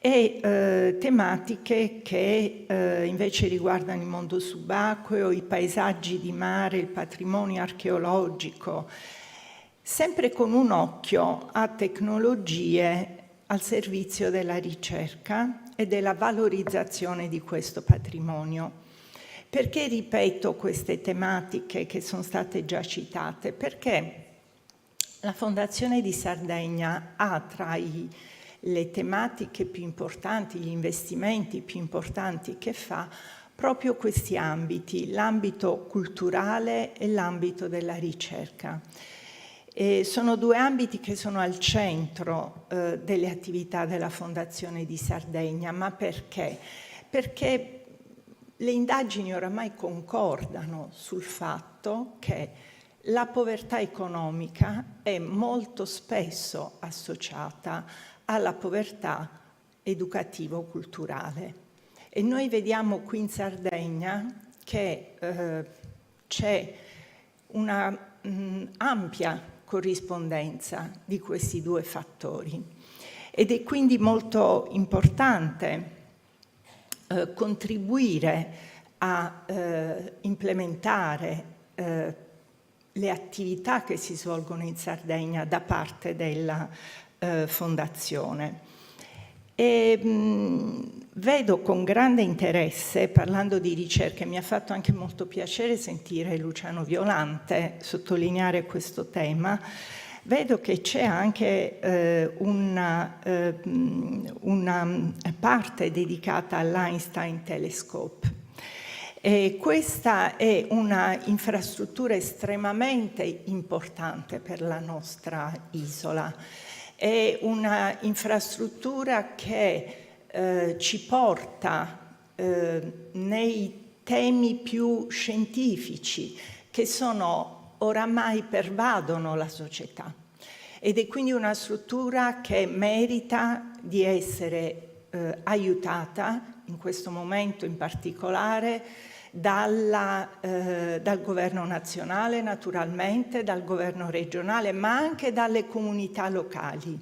e tematiche che invece riguardano il mondo subacqueo, i paesaggi di mare, il patrimonio archeologico, sempre con un occhio a tecnologie al servizio della ricerca e della valorizzazione di questo patrimonio. Perché ripeto queste tematiche che sono state già citate? Perché la Fondazione di Sardegna ha tra le tematiche più importanti, gli investimenti più importanti che fa, proprio questi ambiti, l'ambito culturale e l'ambito della ricerca. Sono 2 ambiti che sono al centro delle attività della Fondazione di Sardegna, ma perché? Perché le indagini oramai concordano sul fatto che la povertà economica è molto spesso associata alla povertà educativo-culturale. E noi vediamo qui in Sardegna che c'è una ampia corrispondenza di questi 2 fattori. Ed è quindi molto importante contribuire a implementare le attività che si svolgono in Sardegna da parte della Fondazione. E vedo con grande interesse, parlando di ricerche, mi ha fatto anche molto piacere sentire Luciano Violante sottolineare questo tema, vedo che c'è anche una parte dedicata all'Einstein Telescope. E questa è una infrastruttura estremamente importante per la nostra isola. È una infrastruttura che ci porta nei temi più scientifici che oramai pervadono la società, ed è quindi una struttura che merita di essere aiutata in questo momento in particolare dal governo nazionale, naturalmente, dal governo regionale, ma anche dalle comunità locali,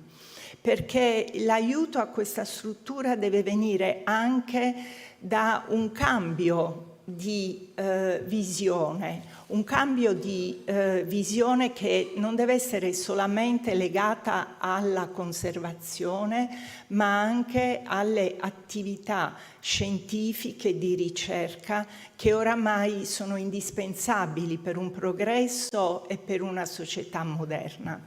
perché l'aiuto a questa struttura deve venire anche da un cambio di visione, un cambio di visione che non deve essere solamente legata alla conservazione, ma anche alle attività scientifiche di ricerca che oramai sono indispensabili per un progresso e per una società moderna.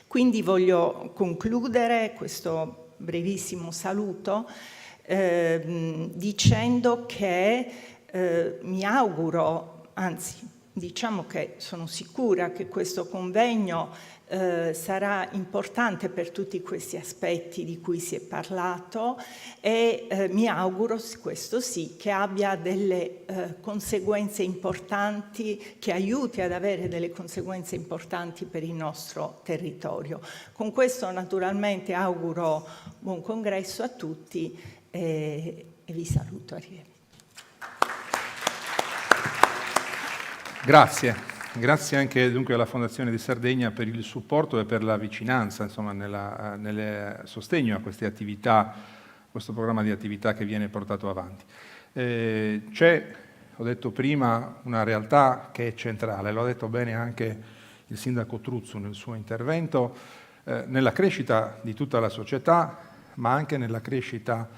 Quindi voglio concludere questo brevissimo saluto dicendo che mi auguro, anzi diciamo che sono sicura che questo convegno sarà importante per tutti questi aspetti di cui si è parlato e mi auguro, questo sì, che abbia delle conseguenze importanti, che aiuti ad avere delle conseguenze importanti per il nostro territorio. Con questo naturalmente auguro buon congresso a tutti e vi saluto. Arrivederci. Grazie anche dunque alla Fondazione di Sardegna per il supporto e per la vicinanza, insomma, nel sostegno a queste attività, questo programma di attività che viene portato avanti. C'è ho detto prima, una realtà che è centrale, lo ha detto bene anche il sindaco Truzzu nel suo intervento, nella crescita di tutta la società, ma anche nella crescita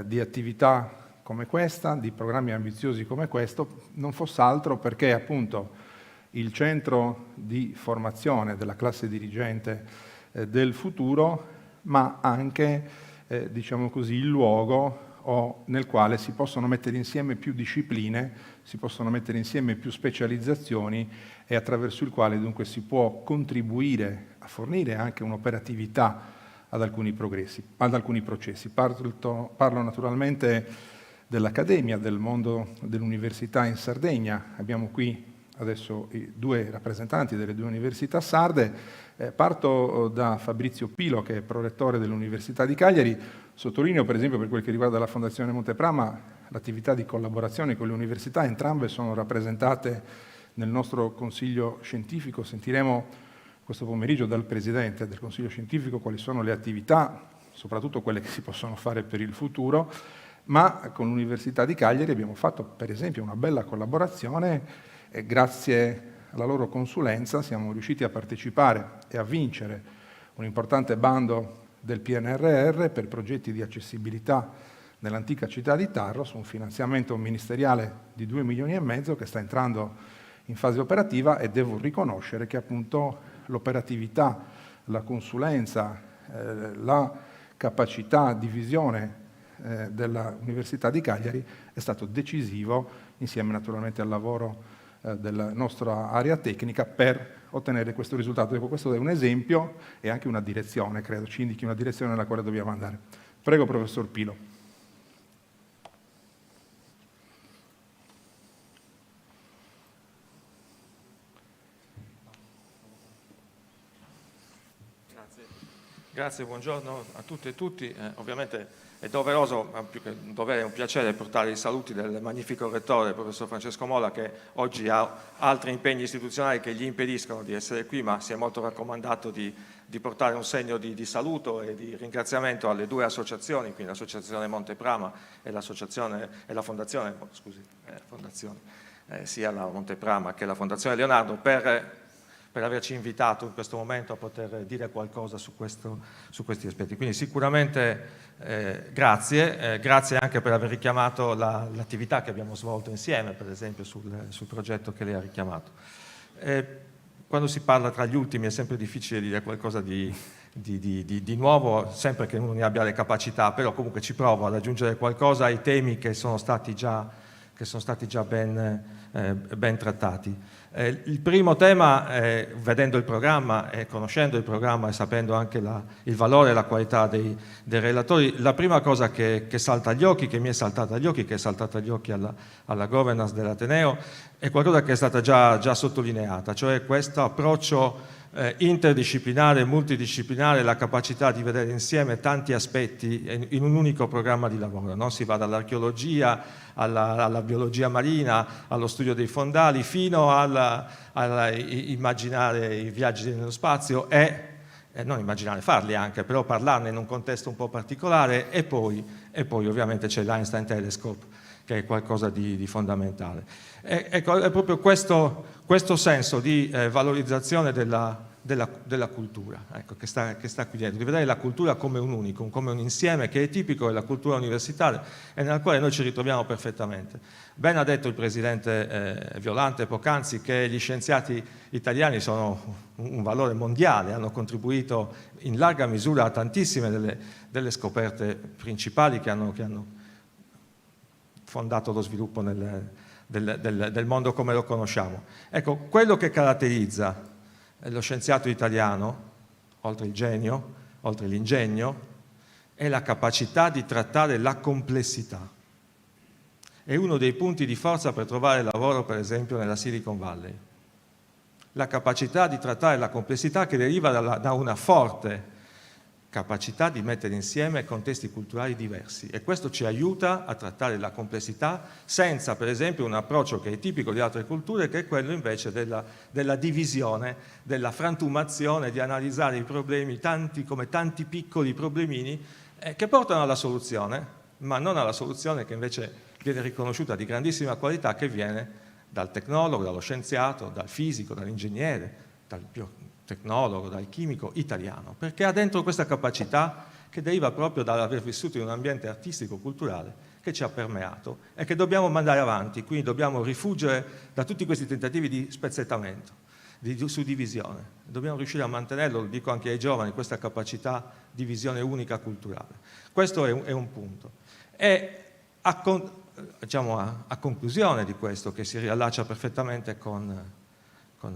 di attività come questa, di programmi ambiziosi come questo, non fosse altro perché appunto il centro di formazione della classe dirigente del futuro, ma anche, diciamo così, il luogo nel quale si possono mettere insieme più discipline, si possono mettere insieme più specializzazioni e attraverso il quale dunque si può contribuire a fornire anche un'operatività ad alcuni processi. Parlo naturalmente dell'Accademia, del mondo dell'università in Sardegna. Abbiamo qui adesso i 2 rappresentanti delle 2 università sarde. Parto da Fabrizio Pilo, che è prorettore dell'Università di Cagliari. Sottolineo, per esempio, per quel che riguarda la Fondazione Monteprama, l'attività di collaborazione con le università. Entrambe sono rappresentate nel nostro Consiglio Scientifico. Sentiremo questo pomeriggio dal Presidente del Consiglio Scientifico quali sono le attività, soprattutto quelle che si possono fare per il futuro, ma con l'Università di Cagliari abbiamo fatto, per esempio, una bella collaborazione e grazie alla loro consulenza siamo riusciti a partecipare e a vincere un importante bando del PNRR per progetti di accessibilità nell'antica città di Tarro, su un finanziamento ministeriale di 2,5 milioni che sta entrando in fase operativa, e devo riconoscere che appunto l'operatività, la consulenza, la capacità di visione dell'Università di Cagliari è stato decisivo, insieme naturalmente al lavoro della nostra area tecnica, per ottenere questo risultato. Ecco, questo è un esempio e anche una direzione, credo, ci indichi una direzione nella quale dobbiamo andare. Prego, professor Pilo. Grazie, buongiorno a tutte e tutti. Ovviamente è doveroso, ma più che un dovere, è un piacere portare i saluti del magnifico rettore, il professor Francesco Mola, che oggi ha altri impegni istituzionali che gli impediscono di essere qui, ma si è molto raccomandato di portare un segno di saluto e di ringraziamento alle 2 associazioni, quindi l'Associazione Monteprama e la Fondazione, sia la Monteprama che la Fondazione Leonardo, per averci invitato in questo momento a poter dire qualcosa su questi aspetti. Quindi sicuramente grazie anche per aver richiamato l'attività che abbiamo svolto insieme, per esempio sul progetto che lei ha richiamato. Quando si parla tra gli ultimi è sempre difficile dire qualcosa di nuovo, sempre che uno ne abbia le capacità, però comunque ci provo ad aggiungere qualcosa ai temi che sono stati già ben trattati. Il primo tema, vedendo il programma e conoscendo il programma e sapendo anche il valore e la qualità dei relatori, la prima cosa che salta agli occhi, che mi è saltata agli occhi, che è saltata agli occhi alla governance dell'Ateneo, è qualcosa che è stata già sottolineata, cioè questo approccio interdisciplinare, multidisciplinare, la capacità di vedere insieme tanti aspetti in un unico programma di lavoro, no? Si va dall'archeologia alla biologia marina, allo studio dei fondali, fino a immaginare i viaggi nello spazio non immaginare, farli anche, però parlarne in un contesto un po' particolare, e poi ovviamente c'è l'Einstein Telescope, che è qualcosa di fondamentale. Ecco, è proprio questo senso di valorizzazione della cultura, ecco, che sta qui dentro, di vedere la cultura come un unicum, come un insieme che è tipico della cultura universitaria e nella quale noi ci ritroviamo perfettamente. Ben ha detto il Presidente Violante poc'anzi che gli scienziati italiani sono un valore mondiale, hanno contribuito in larga misura a tantissime delle scoperte principali che hanno fondato lo sviluppo del mondo come lo conosciamo. Ecco, quello che caratterizza lo scienziato italiano, oltre il genio, oltre l'ingegno, è la capacità di trattare la complessità. È uno dei punti di forza per trovare lavoro, per esempio, nella Silicon Valley. La capacità di trattare la complessità che deriva da una forte capacità di mettere insieme contesti culturali diversi, e questo ci aiuta a trattare la complessità senza, per esempio, un approccio che è tipico di altre culture, che è quello invece della divisione, della frantumazione, di analizzare i problemi come tanti piccoli problemini che portano alla soluzione, ma non alla soluzione che invece viene riconosciuta di grandissima qualità, che viene dal tecnologo, dallo scienziato, dal fisico, dall'ingegnere, dal biotecnologo, dal chimico italiano, perché ha dentro questa capacità che deriva proprio dall'aver vissuto in un ambiente artistico-culturale che ci ha permeato e che dobbiamo mandare avanti, quindi dobbiamo rifuggire da tutti questi tentativi di spezzettamento, di suddivisione. Dobbiamo riuscire a mantenerlo, lo dico anche ai giovani, questa capacità di visione unica culturale. Questo è un punto. E a conclusione di questo, che si riallaccia perfettamente con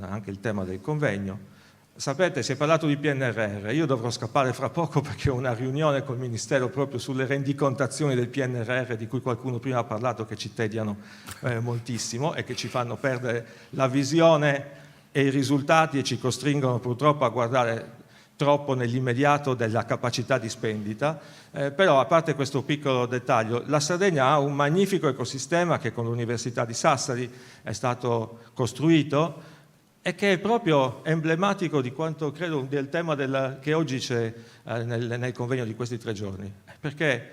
anche il tema del convegno, sapete, si è parlato di PNRR, io dovrò scappare fra poco perché ho una riunione col Ministero proprio sulle rendicontazioni del PNRR, di cui qualcuno prima ha parlato, che ci tediano moltissimo e che ci fanno perdere la visione e i risultati e ci costringono purtroppo a guardare troppo nell'immediato della capacità di spendita, però a parte questo piccolo dettaglio, la Sardegna ha un magnifico ecosistema che con l'Università di Sassari è stato costruito e che è proprio emblematico di quanto credo del tema che oggi c'è nel convegno di questi 3 giorni, perché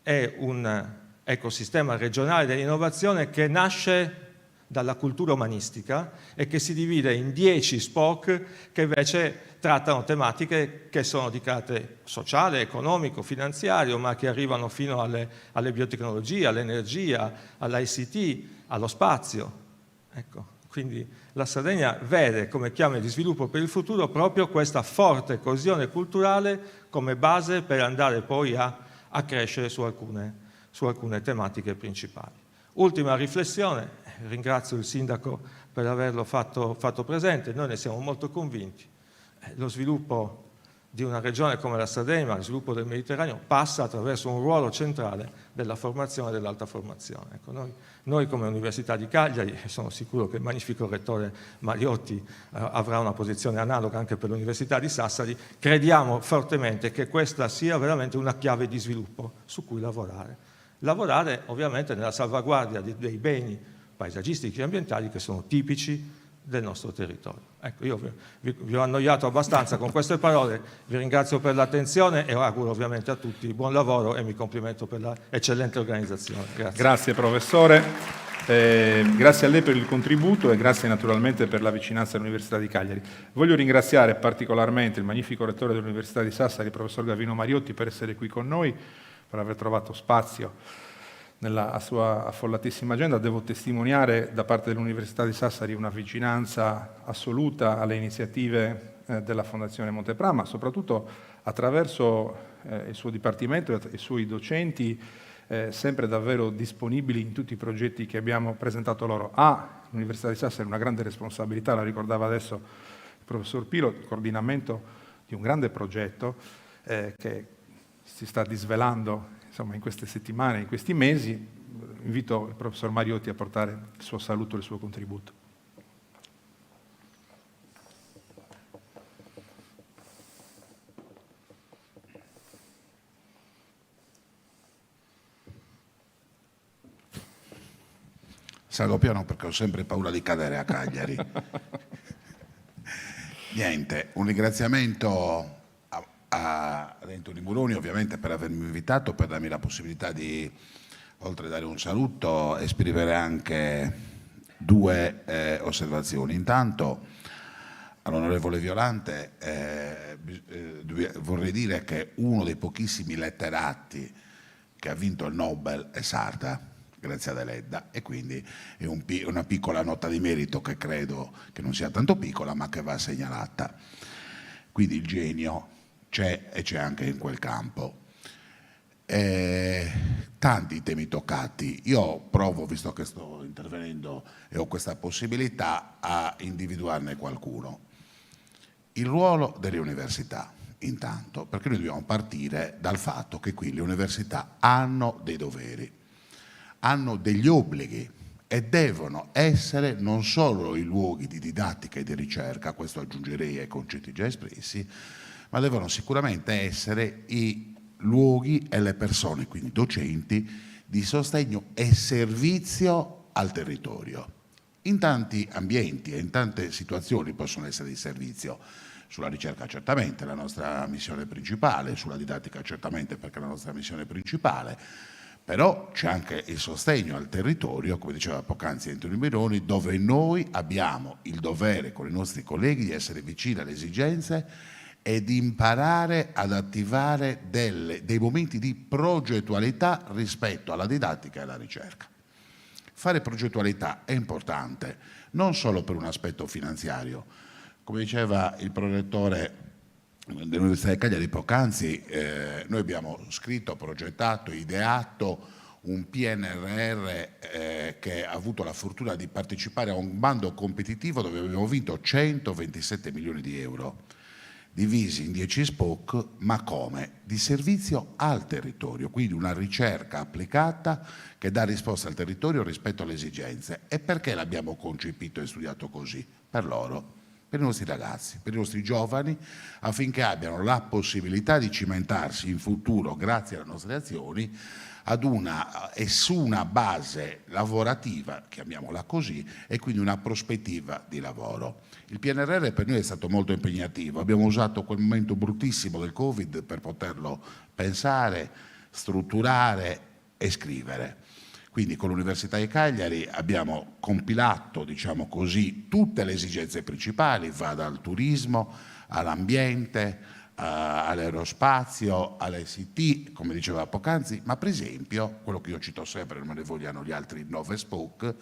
è un ecosistema regionale dell'innovazione che nasce dalla cultura umanistica e che si divide in 10 SPOC che invece trattano tematiche che sono di carattere sociale, economico, finanziario, ma che arrivano fino alle biotecnologie, all'energia, all'ICT, allo spazio. Ecco. Quindi la Sardegna vede come chiave di sviluppo per il futuro proprio questa forte coesione culturale come base per andare poi a crescere su alcune tematiche principali. Ultima riflessione, ringrazio il Sindaco per averlo fatto presente, noi ne siamo molto convinti. Lo sviluppo di una regione come la Sardegna, lo sviluppo del Mediterraneo, passa attraverso un ruolo centrale della formazione e dell'alta formazione. Ecco, noi come Università di Cagliari, e sono sicuro che il magnifico rettore Mariotti avrà una posizione analoga anche per l'Università di Sassari, crediamo fortemente che questa sia veramente una chiave di sviluppo su cui lavorare. Lavorare ovviamente nella salvaguardia dei beni paesaggistici e ambientali che sono tipici del nostro territorio. Ecco, io vi ho annoiato abbastanza con queste parole, vi ringrazio per l'attenzione e auguro ovviamente a tutti buon lavoro e mi complimento per l'eccellente organizzazione. Grazie. Grazie professore, grazie a lei per il contributo e grazie naturalmente per la vicinanza all'Università di Cagliari. Voglio ringraziare particolarmente il magnifico rettore dell'Università di Sassari, il professor Gavino Mariotti, per essere qui con noi, per aver trovato spazio nella sua affollatissima agenda. Devo testimoniare da parte dell'Università di Sassari una vicinanza assoluta alle iniziative della Fondazione Montepra, ma soprattutto attraverso il suo dipartimento e i suoi docenti, sempre davvero disponibili in tutti i progetti che abbiamo presentato loro. L'Università di Sassari una grande responsabilità, la ricordava adesso il professor Pilo, il coordinamento di un grande progetto che si sta disvelando in queste settimane, in questi mesi. Invito il professor Mariotti a portare il suo saluto e il suo contributo. Salgo piano perché ho sempre paura di cadere a Cagliari. Niente, un ringraziamento a Antonio Muroni ovviamente per avermi invitato, per darmi la possibilità di, oltre a dare un saluto, esprimere anche 2 osservazioni. Intanto all'onorevole Violante vorrei dire che uno dei pochissimi letterati che ha vinto il Nobel è sarda, grazie ad Eledda, e quindi è una piccola nota di merito che credo che non sia tanto piccola ma che va segnalata. Quindi il genio c'è e c'è anche in quel campo. Tanti temi toccati. Io provo, visto che sto intervenendo e ho questa possibilità, a individuarne qualcuno. Il ruolo delle università, intanto, perché noi dobbiamo partire dal fatto che qui le università hanno dei doveri, hanno degli obblighi e devono essere non solo i luoghi di didattica e di ricerca, questo aggiungerei ai concetti già espressi, ma devono sicuramente essere i luoghi e le persone, quindi docenti, di sostegno e servizio al territorio. In tanti ambienti e in tante situazioni possono essere di servizio. Sulla ricerca certamente, la nostra missione principale, sulla didattica certamente perché è la nostra missione principale, Però c'è anche il sostegno al territorio, come diceva poc'anzi Antonio Mironi, dove noi abbiamo il dovere con i nostri colleghi di essere vicini alle esigenze e di imparare ad attivare dei momenti di progettualità rispetto alla didattica e alla ricerca. Fare progettualità è importante, non solo per un aspetto finanziario. Come diceva il prorettore dell'Università di Cagliari poc'anzi, noi abbiamo scritto, progettato, ideato un PNRR che ha avuto la fortuna di partecipare a un bando competitivo dove abbiamo vinto 127 milioni di euro, divisi in 10 SPOC, ma come? Di servizio al territorio, quindi una ricerca applicata che dà risposta al territorio rispetto alle esigenze. E perché l'abbiamo concepito e studiato così? Per loro, per i nostri ragazzi, per i nostri giovani, affinché abbiano la possibilità di cimentarsi in futuro, grazie alle nostre azioni, su una base lavorativa, chiamiamola così, e quindi una prospettiva di lavoro. Il PNRR per noi è stato molto impegnativo, abbiamo usato quel momento bruttissimo del Covid per poterlo pensare, strutturare e scrivere. Quindi con l'Università di Cagliari abbiamo compilato, diciamo così, tutte le esigenze principali, va dal turismo all'ambiente, all'aerospazio, all'ICT, come diceva poc'anzi, ma per esempio, quello che io cito sempre, non me ne vogliano gli altri 9 SPOC,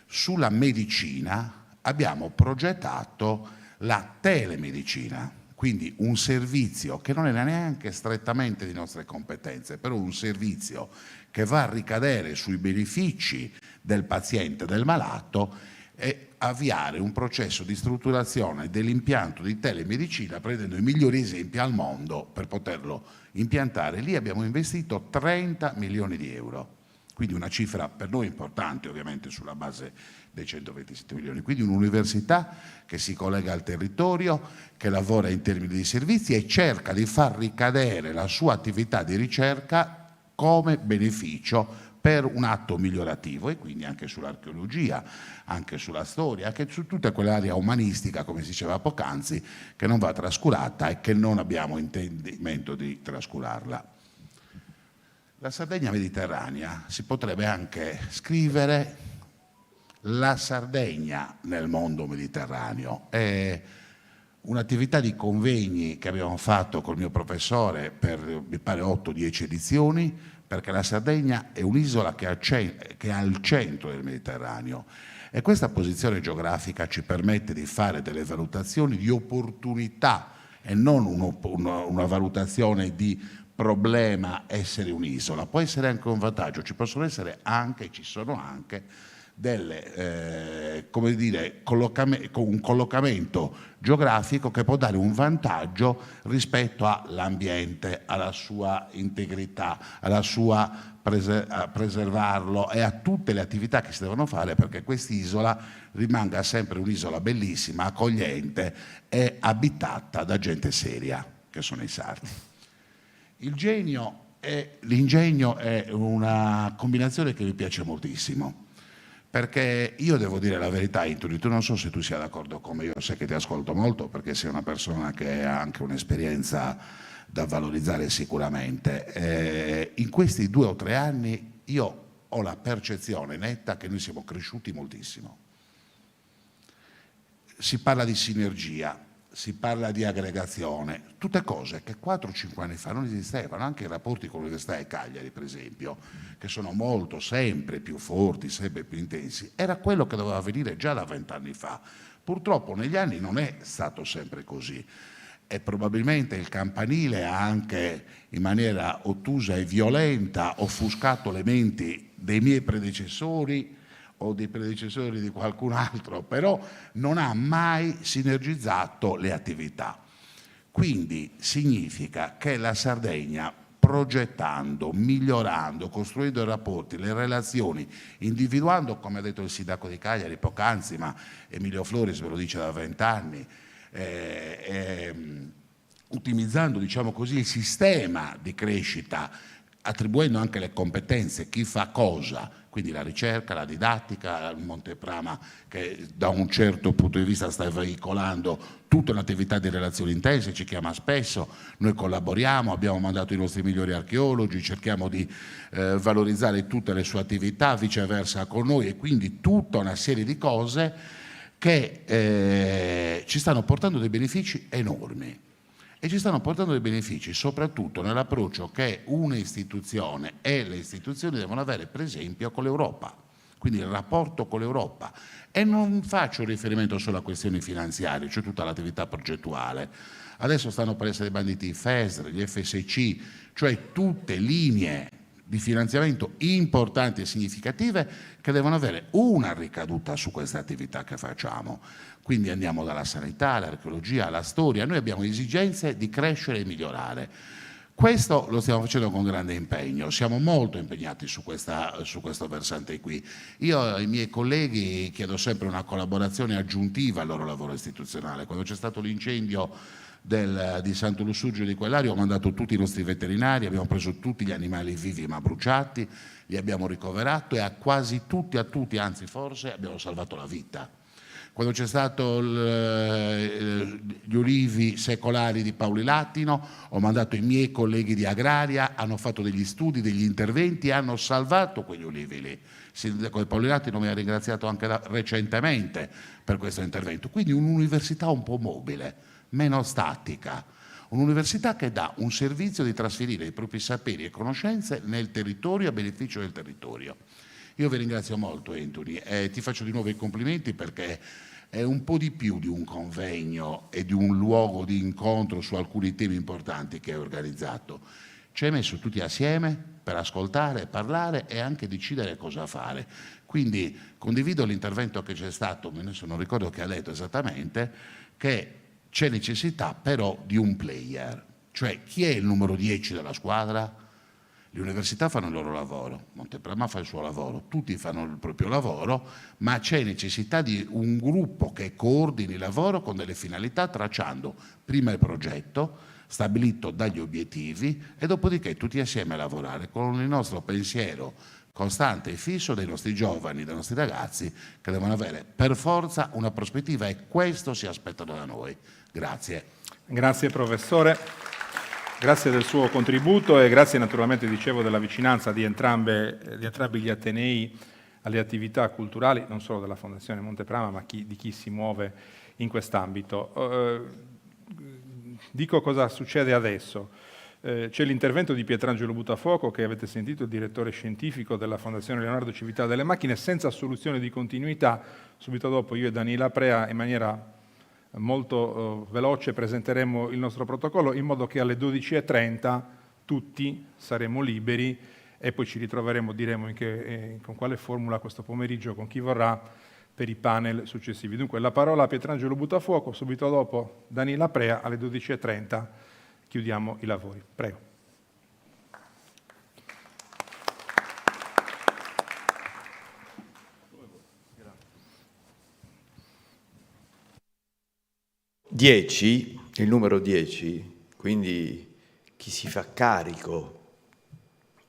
sulla medicina abbiamo progettato la telemedicina, quindi un servizio che non è neanche strettamente di nostre competenze, però un servizio che va a ricadere sui benefici del paziente, del malato, e avviare un processo di strutturazione dell'impianto di telemedicina prendendo i migliori esempi al mondo per poterlo impiantare. Lì abbiamo investito 30 milioni di euro, quindi una cifra per noi importante ovviamente sulla base dei 127 milioni. Quindi un'università che si collega al territorio, che lavora in termini di servizi e cerca di far ricadere la sua attività di ricerca come beneficio per un atto migliorativo, e quindi anche sull'archeologia, anche sulla storia, anche su tutta quell'area umanistica, come si diceva poc'anzi, che non va trascurata e che non abbiamo intendimento di trascurarla. La Sardegna mediterranea si potrebbe anche scrivere la Sardegna nel mondo mediterraneo. È un'attività di convegni che abbiamo fatto col mio professore per, mi pare, 8-10 edizioni, perché la Sardegna è un'isola che è al centro del Mediterraneo e questa posizione geografica ci permette di fare delle valutazioni di opportunità e non una valutazione di problema essere un'isola. Può essere anche un vantaggio, ci possono essere anche, ci sono anche delle, come dire, un collocamento geografico che può dare un vantaggio rispetto all'ambiente, alla sua integrità, alla sua a preservarlo e a tutte le attività che si devono fare perché quest'isola rimanga sempre un'isola bellissima, accogliente e abitata da gente seria, che sono i sardi. L'ingegno è una combinazione che mi piace moltissimo. Perché io devo dire la verità, Inturi, tu non so se tu sia d'accordo con me, io so che ti ascolto molto perché sei una persona che ha anche un'esperienza da valorizzare sicuramente. In questi 2 o 3 anni io ho la percezione netta che noi siamo cresciuti moltissimo. Si parla di sinergia, si parla di aggregazione, tutte cose che 4 o 5 anni fa non esistevano, anche i rapporti con l'Università di Cagliari, per esempio, che sono molto, sempre più forti, sempre più intensi, era quello che doveva avvenire già da 20 anni fa. Purtroppo negli anni non è stato sempre così e probabilmente il campanile ha anche in maniera ottusa e violenta offuscato le menti dei miei predecessori o dei predecessori di qualcun altro, però non ha mai sinergizzato le attività. Quindi significa che la Sardegna, progettando, migliorando, costruendo i rapporti, le relazioni, individuando, come ha detto il sindaco di Cagliari poc'anzi, ma Emilio Floris ve lo dice da 20 anni, ottimizzando, diciamo così, il sistema di crescita attribuendo anche le competenze, chi fa cosa, quindi la ricerca, la didattica, il Monteprama che da un certo punto di vista sta veicolando tutta un'attività di relazioni intense, ci chiama spesso, noi collaboriamo, abbiamo mandato i nostri migliori archeologi, cerchiamo di valorizzare tutte le sue attività, viceversa con noi, e quindi tutta una serie di cose che ci stanno portando dei benefici enormi. E ci stanno portando dei benefici soprattutto nell'approccio che un'istituzione e le istituzioni devono avere, per esempio, con l'Europa, quindi il rapporto con l'Europa. E non faccio riferimento solo a questioni finanziarie, cioè tutta l'attività progettuale. Adesso stanno per essere banditi i FESR, gli FSC, cioè tutte linee di finanziamento importanti e significative che devono avere una ricaduta su queste attività che facciamo. Quindi andiamo dalla sanità, all'archeologia, alla storia. Noi abbiamo esigenze di crescere e migliorare. Questo lo stiamo facendo con grande impegno, siamo molto impegnati su questo versante qui. Io ai miei colleghi chiedo sempre una collaborazione aggiuntiva al loro lavoro istituzionale. Quando c'è stato l'incendio di Santo Lussurgio di quell'area ho mandato tutti i nostri veterinari, abbiamo preso tutti gli animali vivi ma bruciati, li abbiamo ricoverato e a quasi tutti, anzi forse abbiamo salvato la vita. Quando c'è stato gli ulivi secolari di Pauli Latino, ho mandato i miei colleghi di Agraria, hanno fatto degli studi, degli interventi e hanno salvato quegli ulivi lì. Il sindaco di Pauli Latino mi ha ringraziato anche recentemente per questo intervento. Quindi un'università un po' mobile, meno statica, un'università che dà un servizio di trasferire i propri saperi e conoscenze nel territorio a beneficio del territorio. Io vi ringrazio molto, Anthony, e ti faccio di nuovo i complimenti perché è un po' di più di un convegno e di un luogo di incontro su alcuni temi importanti che hai organizzato. Ci hai messo tutti assieme per ascoltare, parlare e anche decidere cosa fare. Quindi condivido l'intervento che c'è stato, adesso non ricordo che ha detto esattamente, che c'è necessità però di un player, cioè chi è il numero 10 della squadra? Le università fanno il loro lavoro, Monteprama fa il suo lavoro, tutti fanno il proprio lavoro, ma c'è necessità di un gruppo che coordini il lavoro con delle finalità, tracciando prima il progetto, stabilito dagli obiettivi e dopodiché tutti assieme a lavorare con il nostro pensiero costante e fisso dei nostri giovani, dei nostri ragazzi che devono avere per forza una prospettiva e questo si aspettano da noi. Grazie. Grazie professore. Grazie del suo contributo e grazie naturalmente, dicevo, della vicinanza di entrambi gli Atenei alle attività culturali, non solo della Fondazione Monteprama, ma di chi si muove in quest'ambito. Dico cosa succede adesso. C'è l'intervento di Pietrangelo Buttafuoco, che avete sentito, il direttore scientifico della Fondazione Leonardo Civiltà delle Macchine, senza soluzione di continuità. Subito dopo io e Daniela Prea, in maniera molto veloce, presenteremo il nostro protocollo in modo che alle 12:30 tutti saremo liberi e poi ci ritroveremo, diremo con quale formula questo pomeriggio, con chi vorrà, per i panel successivi. Dunque la parola a Pietrangelo Buttafuoco, subito dopo Daniela Prea, alle 12:30 chiudiamo i lavori. Prego. Il numero 10, quindi chi si fa carico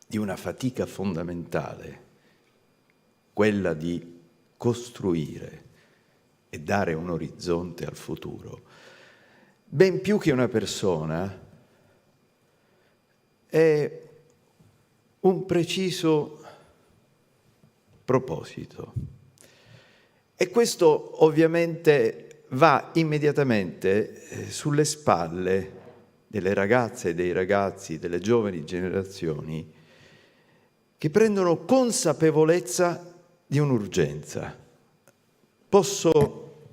di una fatica fondamentale, quella di costruire e dare un orizzonte al futuro, ben più che una persona, è un preciso proposito. E questo ovviamente va immediatamente sulle spalle delle ragazze e dei ragazzi, delle giovani generazioni, che prendono consapevolezza di un'urgenza. Posso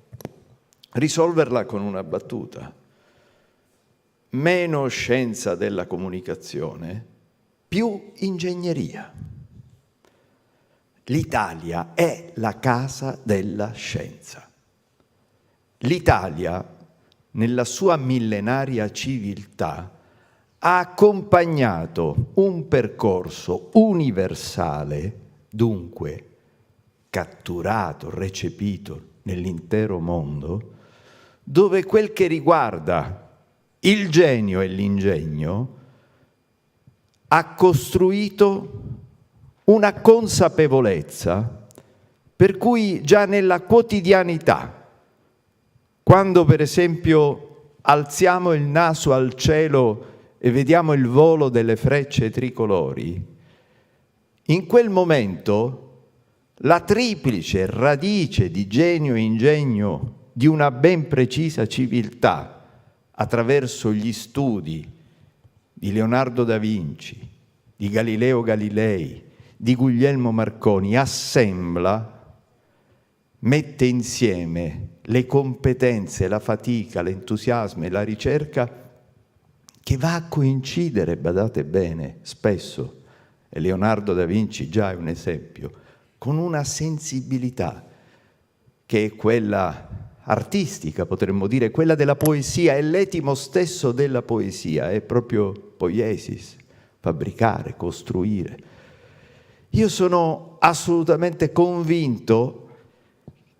risolverla con una battuta. Meno scienza della comunicazione, più ingegneria. L'Italia è la casa della scienza. L'Italia, nella sua millenaria civiltà, ha accompagnato un percorso universale, dunque catturato, recepito nell'intero mondo, dove quel che riguarda il genio e l'ingegno ha costruito una consapevolezza per cui già nella quotidianità, quando per esempio alziamo il naso al cielo e vediamo il volo delle frecce tricolori, in quel momento la triplice radice di genio e ingegno di una ben precisa civiltà, attraverso gli studi di Leonardo da Vinci, di Galileo Galilei, di Guglielmo Marconi, assembla, mette insieme le competenze, la fatica, l'entusiasmo e la ricerca, che va a coincidere, badate bene, spesso, e Leonardo da Vinci già è un esempio, con una sensibilità che è quella artistica, potremmo dire, quella della poesia, è l'etimo stesso della poesia, è proprio poiesis, fabbricare, costruire. Io sono assolutamente convinto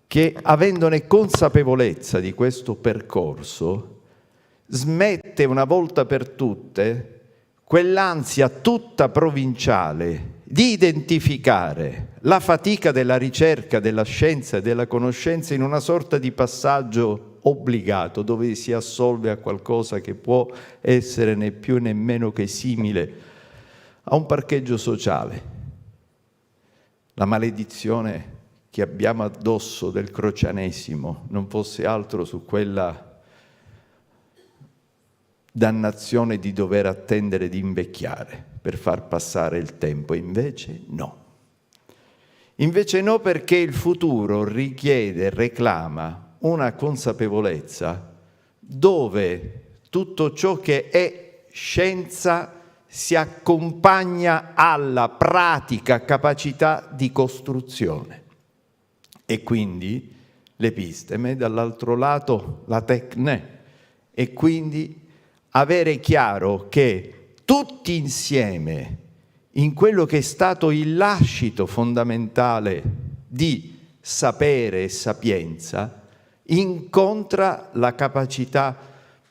che, avendone consapevolezza di questo percorso, smette una volta per tutte quell'ansia tutta provinciale di identificare la fatica della ricerca, della scienza e della conoscenza in una sorta di passaggio obbligato, dove si assolve a qualcosa che può essere né più né meno che simile a un parcheggio sociale. La maledizione che abbiamo addosso del crocianesimo non fosse altro su quella dannazione di dover attendere di invecchiare per far passare il tempo. Invece no. Invece no, perché il futuro richiede, reclama una consapevolezza dove tutto ciò che è scienza si accompagna alla pratica capacità di costruzione. E quindi l'episteme, dall'altro lato la tecne, e quindi avere chiaro che tutti insieme, in quello che è stato il lascito fondamentale di sapere e sapienza, incontra la capacità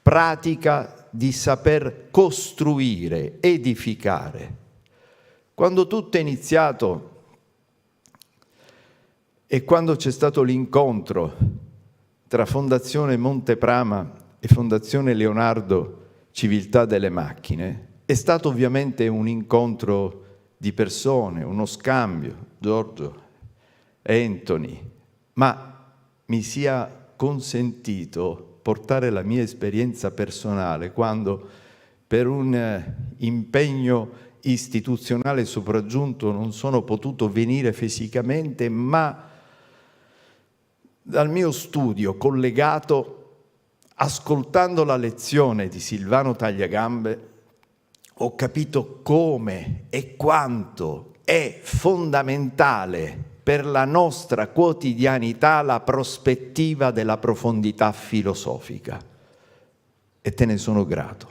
pratica di saper costruire, edificare. Quando tutto è iniziato e quando c'è stato l'incontro tra Fondazione Monteprama e Fondazione Leonardo Civiltà delle Macchine, è stato ovviamente un incontro di persone, uno scambio, Giorgio, Anthony, ma mi sia consentito portare la mia esperienza personale quando, per un impegno istituzionale sopraggiunto, non sono potuto venire fisicamente, ma dal mio studio collegato, ascoltando la lezione di Silvano Tagliagambe, ho capito come e quanto è fondamentale per la nostra quotidianità la prospettiva della profondità filosofica. E te ne sono grato,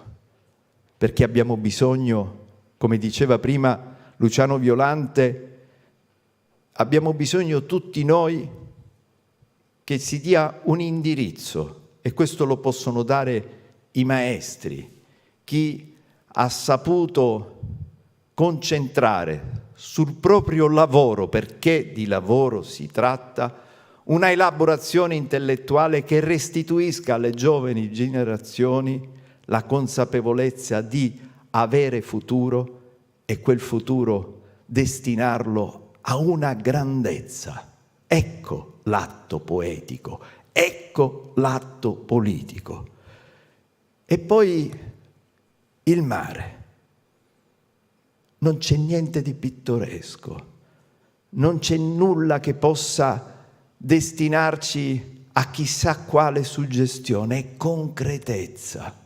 perché abbiamo bisogno, come diceva prima Luciano Violante, abbiamo bisogno tutti noi che si dia un indirizzo, e questo lo possono dare i maestri, chi ha saputo concentrare sul proprio lavoro, perché di lavoro si tratta, una elaborazione intellettuale che restituisca alle giovani generazioni la consapevolezza di avere futuro e quel futuro destinarlo a una grandezza. Ecco l'atto poetico, ecco l'atto politico. E poi il mare. Non c'è niente di pittoresco, non c'è nulla che possa destinarci a chissà quale suggestione, è concretezza.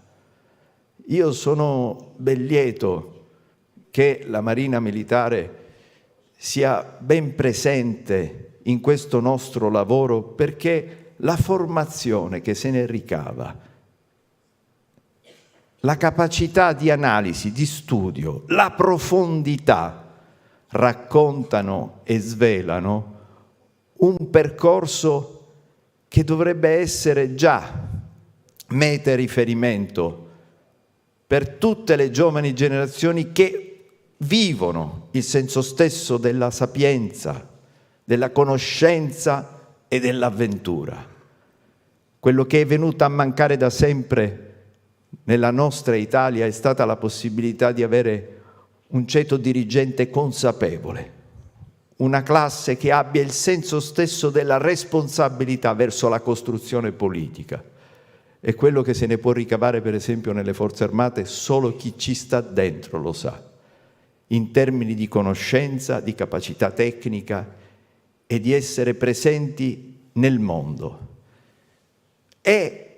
Io sono ben lieto che la Marina Militare sia ben presente in questo nostro lavoro, perché la formazione che se ne ricava, la capacità di analisi, di studio, la profondità raccontano e svelano un percorso che dovrebbe essere già meta e riferimento per tutte le giovani generazioni che vivono il senso stesso della sapienza, della conoscenza e dell'avventura. Quello che è venuto a mancare da sempre nella nostra Italia è stata la possibilità di avere un ceto dirigente consapevole, una classe che abbia il senso stesso della responsabilità verso la costruzione politica. È quello che se ne può ricavare, per esempio, nelle Forze Armate, solo chi ci sta dentro lo sa, in termini di conoscenza, di capacità tecnica e di essere presenti nel mondo. È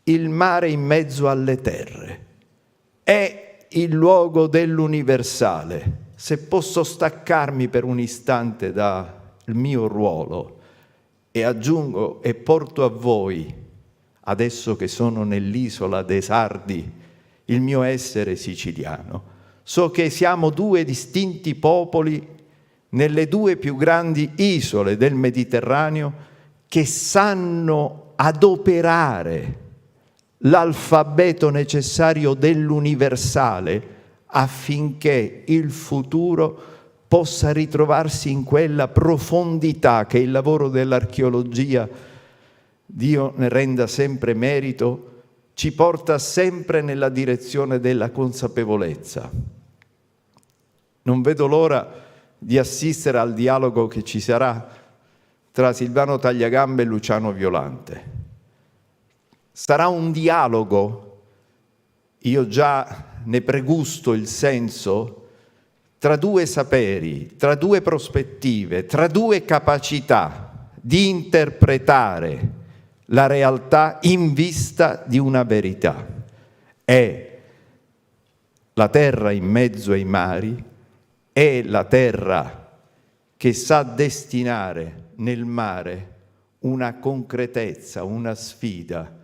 il mare in mezzo alle terre, è il luogo dell'universale. Se posso staccarmi per un istante dal mio ruolo e aggiungo e porto a voi, adesso che sono nell'isola dei Sardi, il mio essere siciliano, so che siamo due distinti popoli nelle due più grandi isole del Mediterraneo che sanno adoperare l'alfabeto necessario dell'universale affinché il futuro possa ritrovarsi in quella profondità che il lavoro dell'archeologia, Dio ne renda sempre merito, ci porta sempre nella direzione della consapevolezza. Non vedo l'ora di assistere al dialogo che ci sarà tra Silvano Tagliagambe e Luciano Violante. Sarà un dialogo, io già ne pregusto il senso, tra due saperi, tra due prospettive, tra due capacità di interpretare la realtà in vista di una verità. È la terra in mezzo ai mari, è la terra che sa destinare nel mare una concretezza, una sfida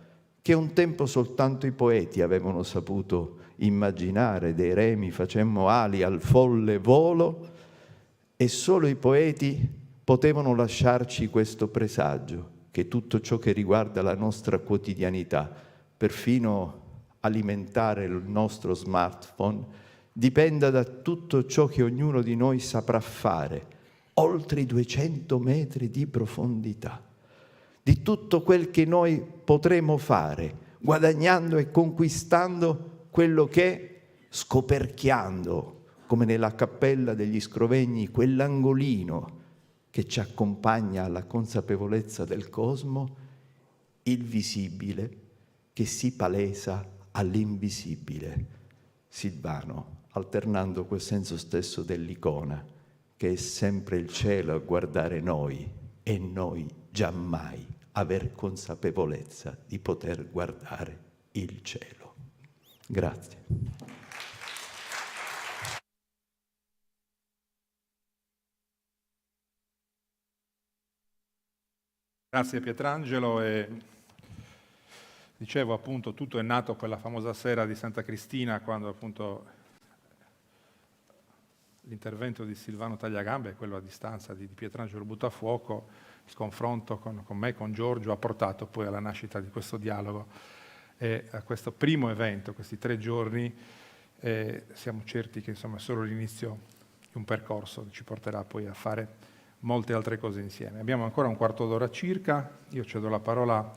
che un tempo soltanto i poeti avevano saputo immaginare. Dei remi facemmo ali al folle volo, e solo i poeti potevano lasciarci questo presagio, che tutto ciò che riguarda la nostra quotidianità, perfino alimentare il nostro smartphone, dipenda da tutto ciò che ognuno di noi saprà fare, oltre i 200 metri di profondità, di tutto quel che noi potremo fare, guadagnando e conquistando quello che, scoperchiando, come nella cappella degli Scrovegni, quell'angolino che ci accompagna alla consapevolezza del cosmo, il visibile che si palesa all'invisibile. Silvano, alternando quel senso stesso dell'icona, che è sempre il cielo a guardare noi e noi giammai aver consapevolezza di poter guardare il cielo. Grazie. Grazie Pietrangelo. E dicevo appunto, tutto è nato quella famosa sera di Santa Cristina, quando appunto l'intervento di Silvano Tagliagambe, quello a distanza di Pietrangelo Buttafuoco, il confronto con me, con Giorgio, ha portato poi alla nascita di questo dialogo e a questo primo evento, questi 3 giorni. Siamo certi che insomma è solo l'inizio di un percorso che ci porterà poi a fare molte altre cose insieme. Abbiamo ancora un quarto d'ora circa. Io cedo la parola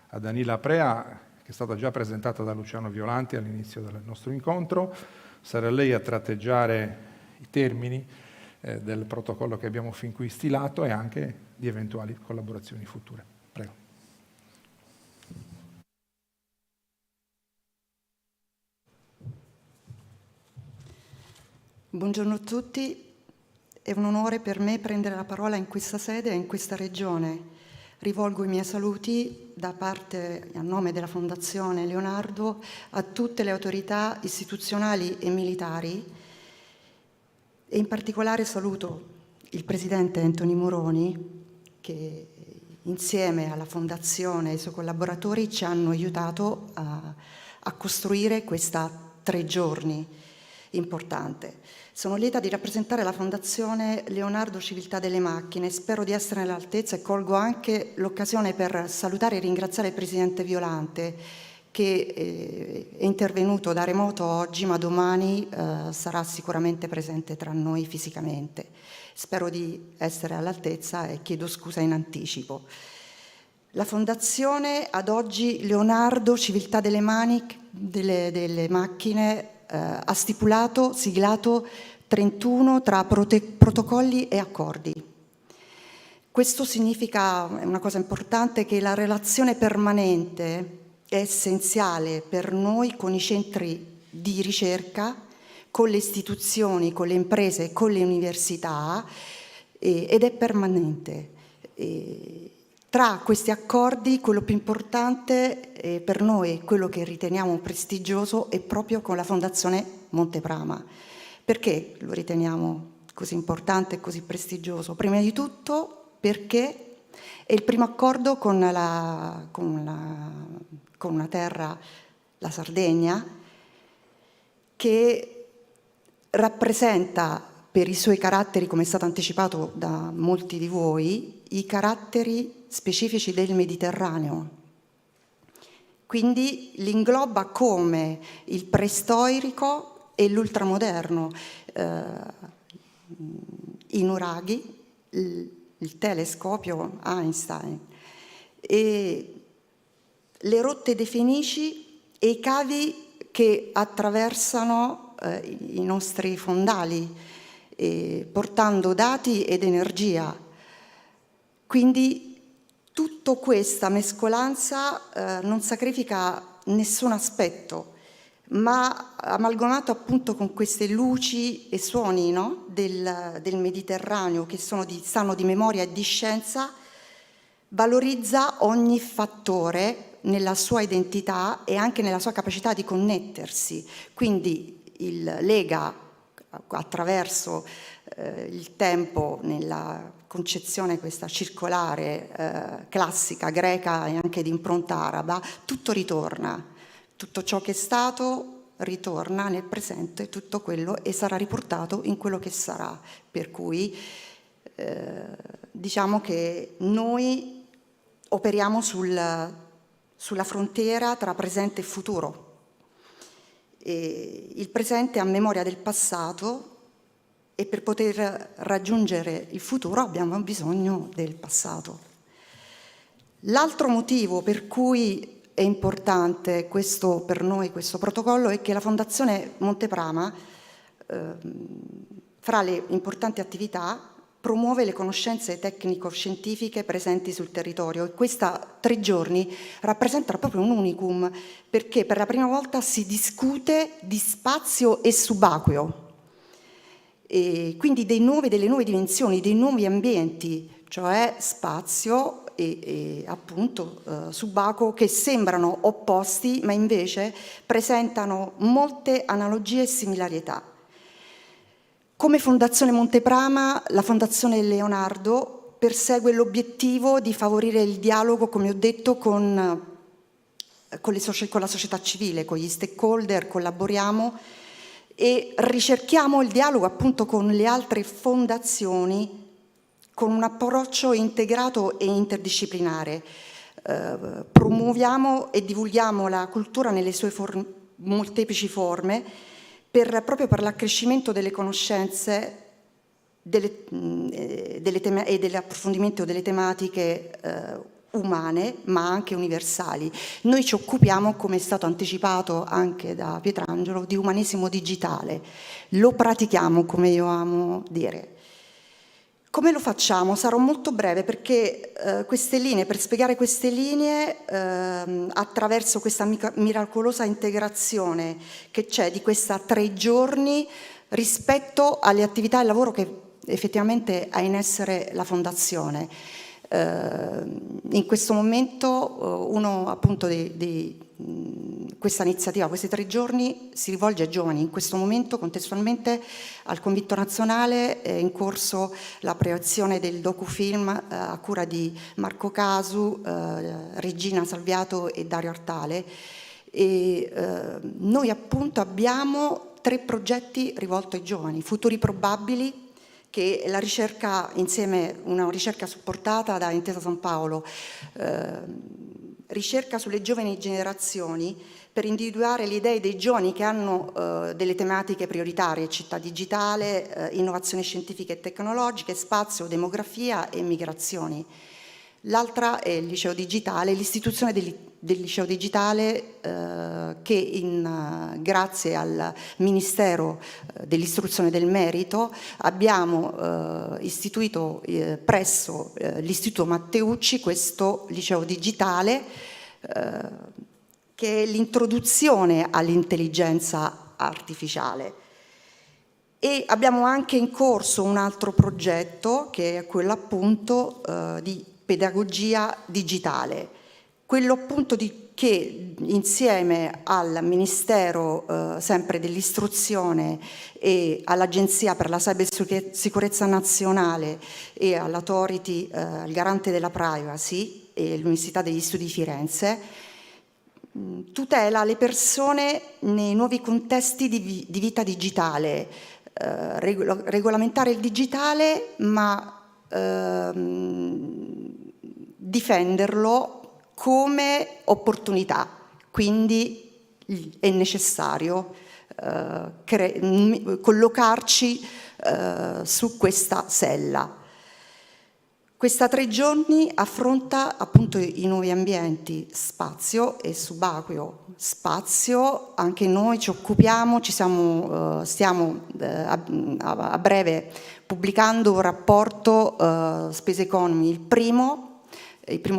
a Danila Prea, che è stata già presentata da Luciano Violanti all'inizio del nostro incontro. Sarà lei a tratteggiare i termini del protocollo che abbiamo fin qui stilato e anche di eventuali collaborazioni future. Prego. Buongiorno a tutti. È un onore per me prendere la parola in questa sede e in questa regione. Rivolgo i miei saluti da parte, a nome della Fondazione Leonardo, a tutte le autorità istituzionali e militari, e in particolare saluto il Presidente Anthony Moroni, che insieme alla Fondazione e ai suoi collaboratori ci hanno aiutato a costruire questa 3 giorni importante. Sono lieta di rappresentare la Fondazione Leonardo Civiltà delle Macchine, spero di essere all'altezza e colgo anche l'occasione per salutare e ringraziare il Presidente Violante, che è intervenuto da remoto oggi, ma domani sarà sicuramente presente tra noi fisicamente. Spero di essere all'altezza e chiedo scusa in anticipo. La Fondazione ad oggi Leonardo Civiltà delle Macchine ha siglato 31 tra protocolli e accordi. Questo significa, è una cosa importante, che la relazione permanente è essenziale per noi con i centri di ricerca, con le istituzioni, con le imprese, con le università, ed è permanente. Tra questi accordi, quello più importante per noi, quello che riteniamo prestigioso, è proprio con la Fondazione Monteprama. Perché lo riteniamo così importante e così prestigioso? Prima di tutto perché è il primo accordo con una terra, la Sardegna, che rappresenta per i suoi caratteri, come è stato anticipato da molti di voi, i caratteri specifici del Mediterraneo. Quindi l'ingloba come il preistorico e l'ultramoderno, i nuraghi, il telescopio Einstein, e le rotte dei Fenici e i cavi che attraversano i nostri fondali, portando dati ed energia. Quindi tutta questa mescolanza non sacrifica nessun aspetto, ma amalgamato appunto con queste luci e suoni, no? del Mediterraneo, che sanno di memoria e di scienza, valorizza ogni fattore nella sua identità e anche nella sua capacità di connettersi. Quindi lega attraverso il tempo, nella concezione questa circolare, classica, greca e anche di impronta araba, tutto ritorna. Tutto ciò che è stato ritorna nel presente, tutto quello, e sarà riportato in quello che sarà. Per cui diciamo che noi operiamo sulla frontiera tra presente e futuro. E il presente ha memoria del passato e per poter raggiungere il futuro abbiamo bisogno del passato. L'altro motivo per cui è importante per noi questo protocollo è che la Fondazione Monteprama, fra le importanti attività, promuove le conoscenze tecnico-scientifiche presenti sul territorio, e questa 3 giorni rappresenta proprio un unicum, perché per la prima volta si discute di spazio e subacqueo, e quindi delle nuove dimensioni, dei nuovi ambienti, cioè spazio e appunto subacqueo, che sembrano opposti ma invece presentano molte analogie e similarità. Come Fondazione Monteprama, la Fondazione Leonardo persegue l'obiettivo di favorire il dialogo, come ho detto, con la società civile, con gli stakeholder, collaboriamo e ricerchiamo il dialogo appunto con le altre fondazioni con un approccio integrato e interdisciplinare. Promuoviamo e divulghiamo la cultura nelle sue molteplici forme, proprio per l'accrescimento delle conoscenze e dell'approfondimento delle tematiche umane, ma anche universali. Noi ci occupiamo, come è stato anticipato anche da Pietrangelo, di umanesimo digitale. Lo pratichiamo, come io amo dire. Come lo facciamo? Sarò molto breve, perché per spiegare queste linee, attraverso questa miracolosa integrazione che c'è di questa 3 giorni rispetto alle attività e al lavoro che effettivamente ha in essere la Fondazione. In questo momento uno appunto questa iniziativa, questi 3 giorni, si rivolge ai giovani. In questo momento, contestualmente, al Convitto Nazionale è in corso la proiezione del docufilm a cura di Marco Casu, Regina Salviato e Dario Artale. E noi appunto abbiamo 3 progetti rivolti ai giovani: Futuri Probabili, che è la ricerca insieme, una ricerca supportata da Intesa San Paolo, ricerca sulle giovani generazioni per individuare le idee dei giovani che hanno delle tematiche prioritarie: città digitale, innovazioni scientifiche e tecnologiche, spazio, demografia e migrazioni. L'altra è il liceo digitale, l'istituzione del liceo digitale che grazie al Ministero dell'Istruzione e del Merito abbiamo istituito presso l'Istituto Matteucci questo liceo digitale che è l'introduzione all'intelligenza artificiale. E abbiamo anche in corso un altro progetto che è quello appunto di pedagogia digitale, quello appunto che insieme al Ministero sempre dell'Istruzione e all'Agenzia per la Cybersicurezza Nazionale e all'Authority, al Garante della Privacy e l'Università degli Studi di Firenze, tutela le persone nei nuovi contesti di vita digitale, regolamentare il digitale, ma difenderlo come opportunità. Quindi è necessario collocarci su questa sella. Questa 3 giorni affronta appunto i nuovi ambienti, spazio e subacqueo. Spazio, anche noi ci occupiamo, stiamo a breve pubblicando un rapporto Space Economy, il primo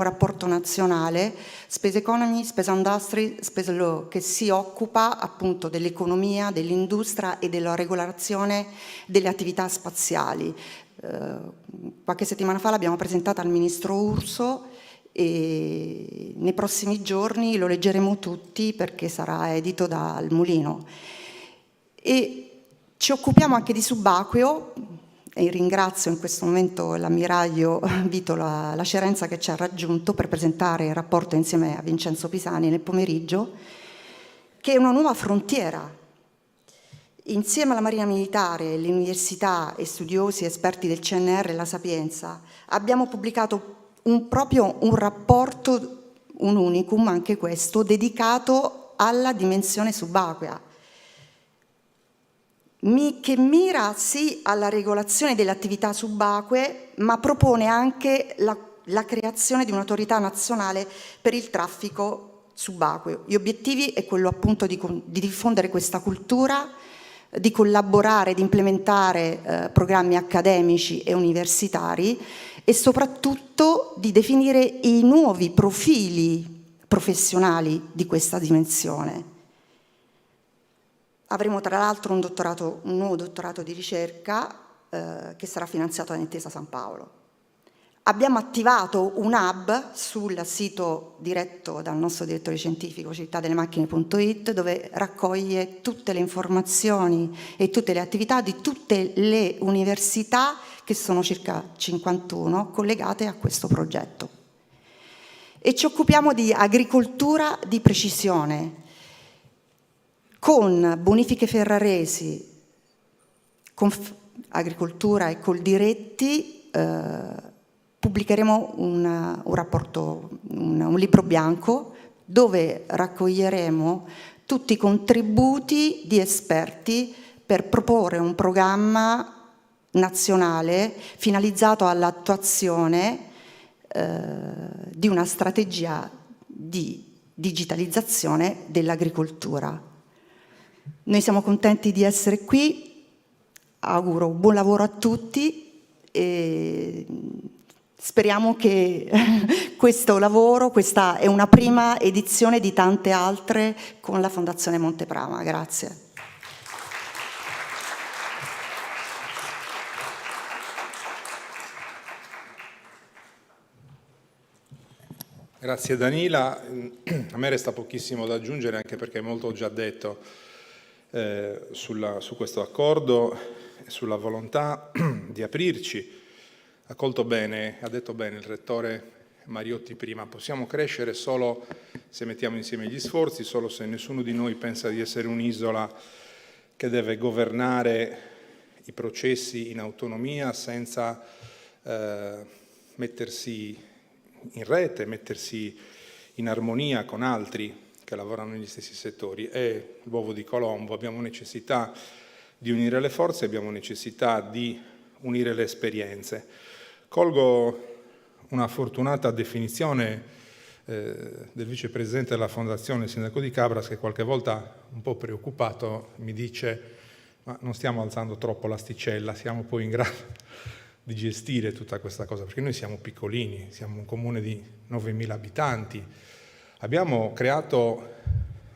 rapporto nazionale, Space Economy, Space Industry, Space Law, che si occupa appunto dell'economia, dell'industria e della regolazione delle attività spaziali. Qualche settimana fa l'abbiamo presentata al ministro Urso e nei prossimi giorni lo leggeremo tutti perché sarà edito dal Mulino. E ci occupiamo anche di subacqueo e ringrazio in questo momento l'ammiraglio Vito La Cerenza che ci ha raggiunto per presentare il rapporto insieme a Vincenzo Pisani nel pomeriggio, che è una nuova frontiera. Insieme alla Marina Militare, le università e studiosi e esperti del CNR e la Sapienza abbiamo pubblicato proprio un rapporto, un unicum anche questo, dedicato alla dimensione subacquea, che mira sì alla regolazione delle attività subacquee, ma propone anche la creazione di un'autorità nazionale per il traffico subacqueo. Gli obiettivi è quello appunto di diffondere questa cultura, di collaborare, di implementare programmi accademici e universitari e soprattutto di definire i nuovi profili professionali di questa dimensione. Avremo tra l'altro un nuovo dottorato di ricerca che sarà finanziato da Intesa San Paolo. Abbiamo attivato un hub sul sito diretto dal nostro direttore scientifico, cittàdelemacchine.it, dove raccoglie tutte le informazioni e tutte le attività di tutte le università, che sono circa 51, collegate a questo progetto. E ci occupiamo di agricoltura di precisione, con bonifiche ferraresi, con agricoltura e Coldiretti. Pubblicheremo un rapporto, un libro bianco, dove raccoglieremo tutti i contributi di esperti per proporre un programma nazionale finalizzato all'attuazione di una strategia di digitalizzazione dell'agricoltura. Noi siamo contenti di essere qui, auguro buon lavoro a tutti e speriamo che questo lavoro, questa è una prima edizione di tante altre con la Fondazione Monteprama. Grazie. Grazie Danila. A me resta pochissimo da aggiungere, anche perché molto ho già detto su questo accordo e sulla volontà di aprirci. Ha detto bene il rettore Mariotti prima, possiamo crescere solo se mettiamo insieme gli sforzi, solo se nessuno di noi pensa di essere un'isola che deve governare i processi in autonomia senza mettersi in rete, mettersi in armonia con altri che lavorano negli stessi settori. È l'uovo di Colombo, abbiamo necessità di unire le forze, abbiamo necessità di unire le esperienze. Colgo una fortunata definizione del vicepresidente della Fondazione, il sindaco di Cabras, che qualche volta un po' preoccupato mi dice: ma non stiamo alzando troppo l'asticella, siamo poi in grado di gestire tutta questa cosa, perché noi siamo piccolini, siamo un comune di 9.000 abitanti, abbiamo creato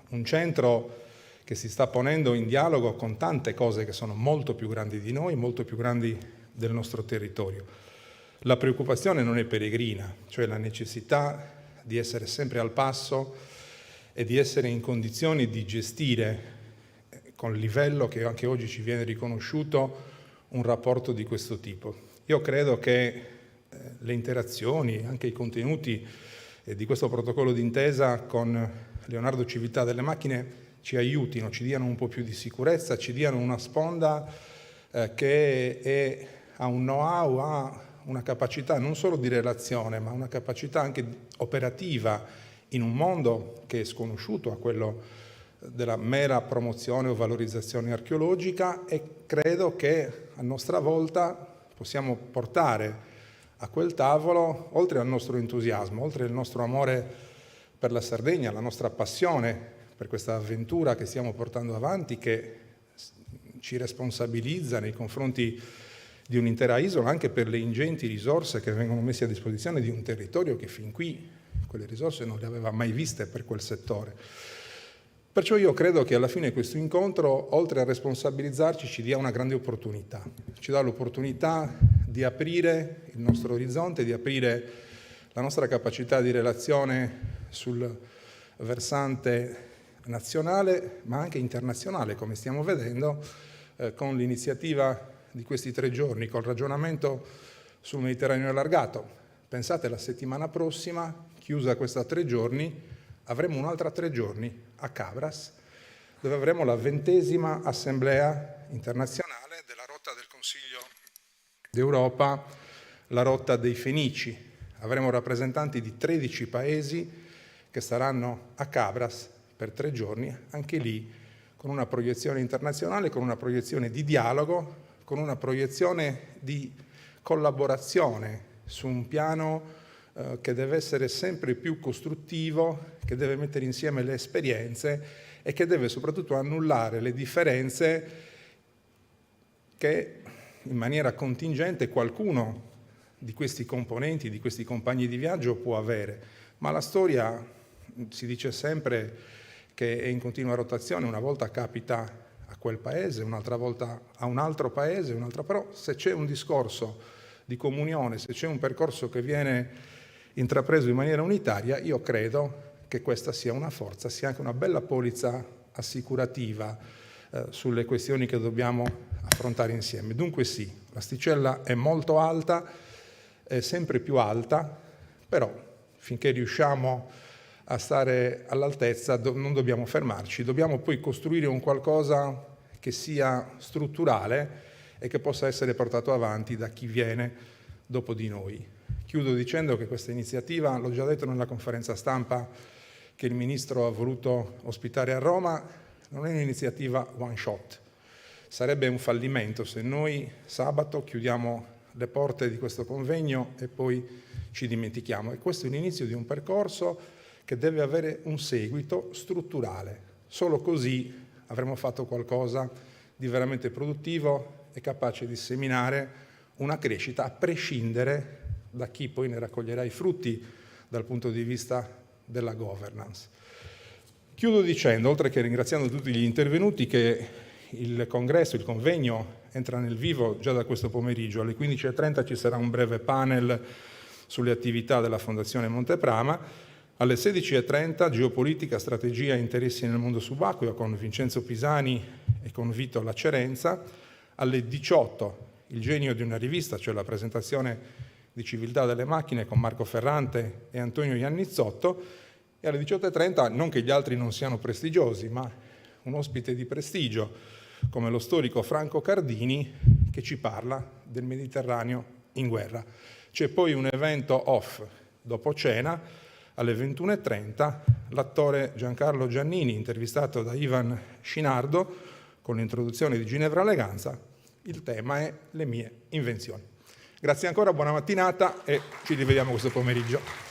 un centro che si sta ponendo in dialogo con tante cose che sono molto più grandi di noi, molto più grandi del nostro territorio. La preoccupazione non è peregrina, cioè la necessità di essere sempre al passo e di essere in condizioni di gestire con il livello che anche oggi ci viene riconosciuto un rapporto di questo tipo. Io credo che le interazioni, anche i contenuti di questo protocollo d'intesa con Leonardo Civiltà delle Macchine ci aiutino, ci diano un po' più di sicurezza, ci diano una sponda che ha un know-how, ha una capacità non solo di relazione, ma una capacità anche operativa in un mondo che è sconosciuto a quello della mera promozione o valorizzazione archeologica, e credo che a nostra volta possiamo portare a quel tavolo, oltre al nostro entusiasmo, oltre al nostro amore per la Sardegna, la nostra passione per questa avventura che stiamo portando avanti, che ci responsabilizza nei confronti di un'intera isola, anche per le ingenti risorse che vengono messe a disposizione di un territorio che fin qui quelle risorse non le aveva mai viste per quel settore. Perciò io credo che alla fine questo incontro, oltre a responsabilizzarci, ci dia una grande opportunità. Ci dà l'opportunità di aprire il nostro orizzonte, di aprire la nostra capacità di relazione sul versante nazionale, ma anche internazionale, come stiamo vedendo, con l'iniziativa di questi 3 giorni, col ragionamento sul Mediterraneo allargato. Pensate, la settimana prossima, chiusa questa 3 giorni, avremo un'altra 3 giorni a Cabras, dove avremo la 20ª assemblea internazionale della rotta del Consiglio d'Europa, la rotta dei Fenici. Avremo rappresentanti di 13 paesi che saranno a Cabras per 3 giorni, anche lì con una proiezione internazionale, con una proiezione di dialogo, con una proiezione di collaborazione su un piano che deve essere sempre più costruttivo, che deve mettere insieme le esperienze e che deve soprattutto annullare le differenze che in maniera contingente qualcuno di questi componenti, di questi compagni di viaggio può avere. Ma la storia, si dice sempre che è in continua rotazione, una volta capita a quel paese, un'altra volta a un altro paese, però se c'è un discorso di comunione, se c'è un percorso che viene intrapreso in maniera unitaria, io credo che questa sia una forza, sia anche una bella polizza assicurativa sulle questioni che dobbiamo affrontare insieme. Dunque sì, l'asticella è molto alta, è sempre più alta, però finché riusciamo a stare all'altezza non dobbiamo fermarci, dobbiamo poi costruire un qualcosa che sia strutturale e che possa essere portato avanti da chi viene dopo di noi. Chiudo dicendo che questa iniziativa, l'ho già detto nella conferenza stampa che il Ministro ha voluto ospitare a Roma, non è un'iniziativa one shot. Sarebbe un fallimento se noi sabato chiudiamo le porte di questo convegno e poi ci dimentichiamo. E questo è l'inizio di un percorso che deve avere un seguito strutturale. Solo così avremo fatto qualcosa di veramente produttivo e capace di seminare una crescita a prescindere da chi poi ne raccoglierà i frutti dal punto di vista della governance. Chiudo dicendo, oltre che ringraziando tutti gli intervenuti, che il congresso, il convegno entra nel vivo già da questo pomeriggio. Alle 15:30 ci sarà un breve panel sulle attività della Fondazione Monteprama. Alle 16:30 geopolitica, strategia e interessi nel mondo subacqueo con Vincenzo Pisani e con Vito Lacerenza. Alle 18 il genio di una rivista, cioè la presentazione di Civiltà delle Macchine con Marco Ferrante e Antonio Iannizzotto, e alle 18:30, non che gli altri non siano prestigiosi, ma un ospite di prestigio come lo storico Franco Cardini, che ci parla del Mediterraneo in guerra. C'è poi un evento off dopo cena alle 21:30, l'attore Giancarlo Giannini, intervistato da Ivan Scinardo, con l'introduzione di Ginevra Eleganza. Il tema è le mie invenzioni. Grazie ancora, buona mattinata e ci rivediamo questo pomeriggio.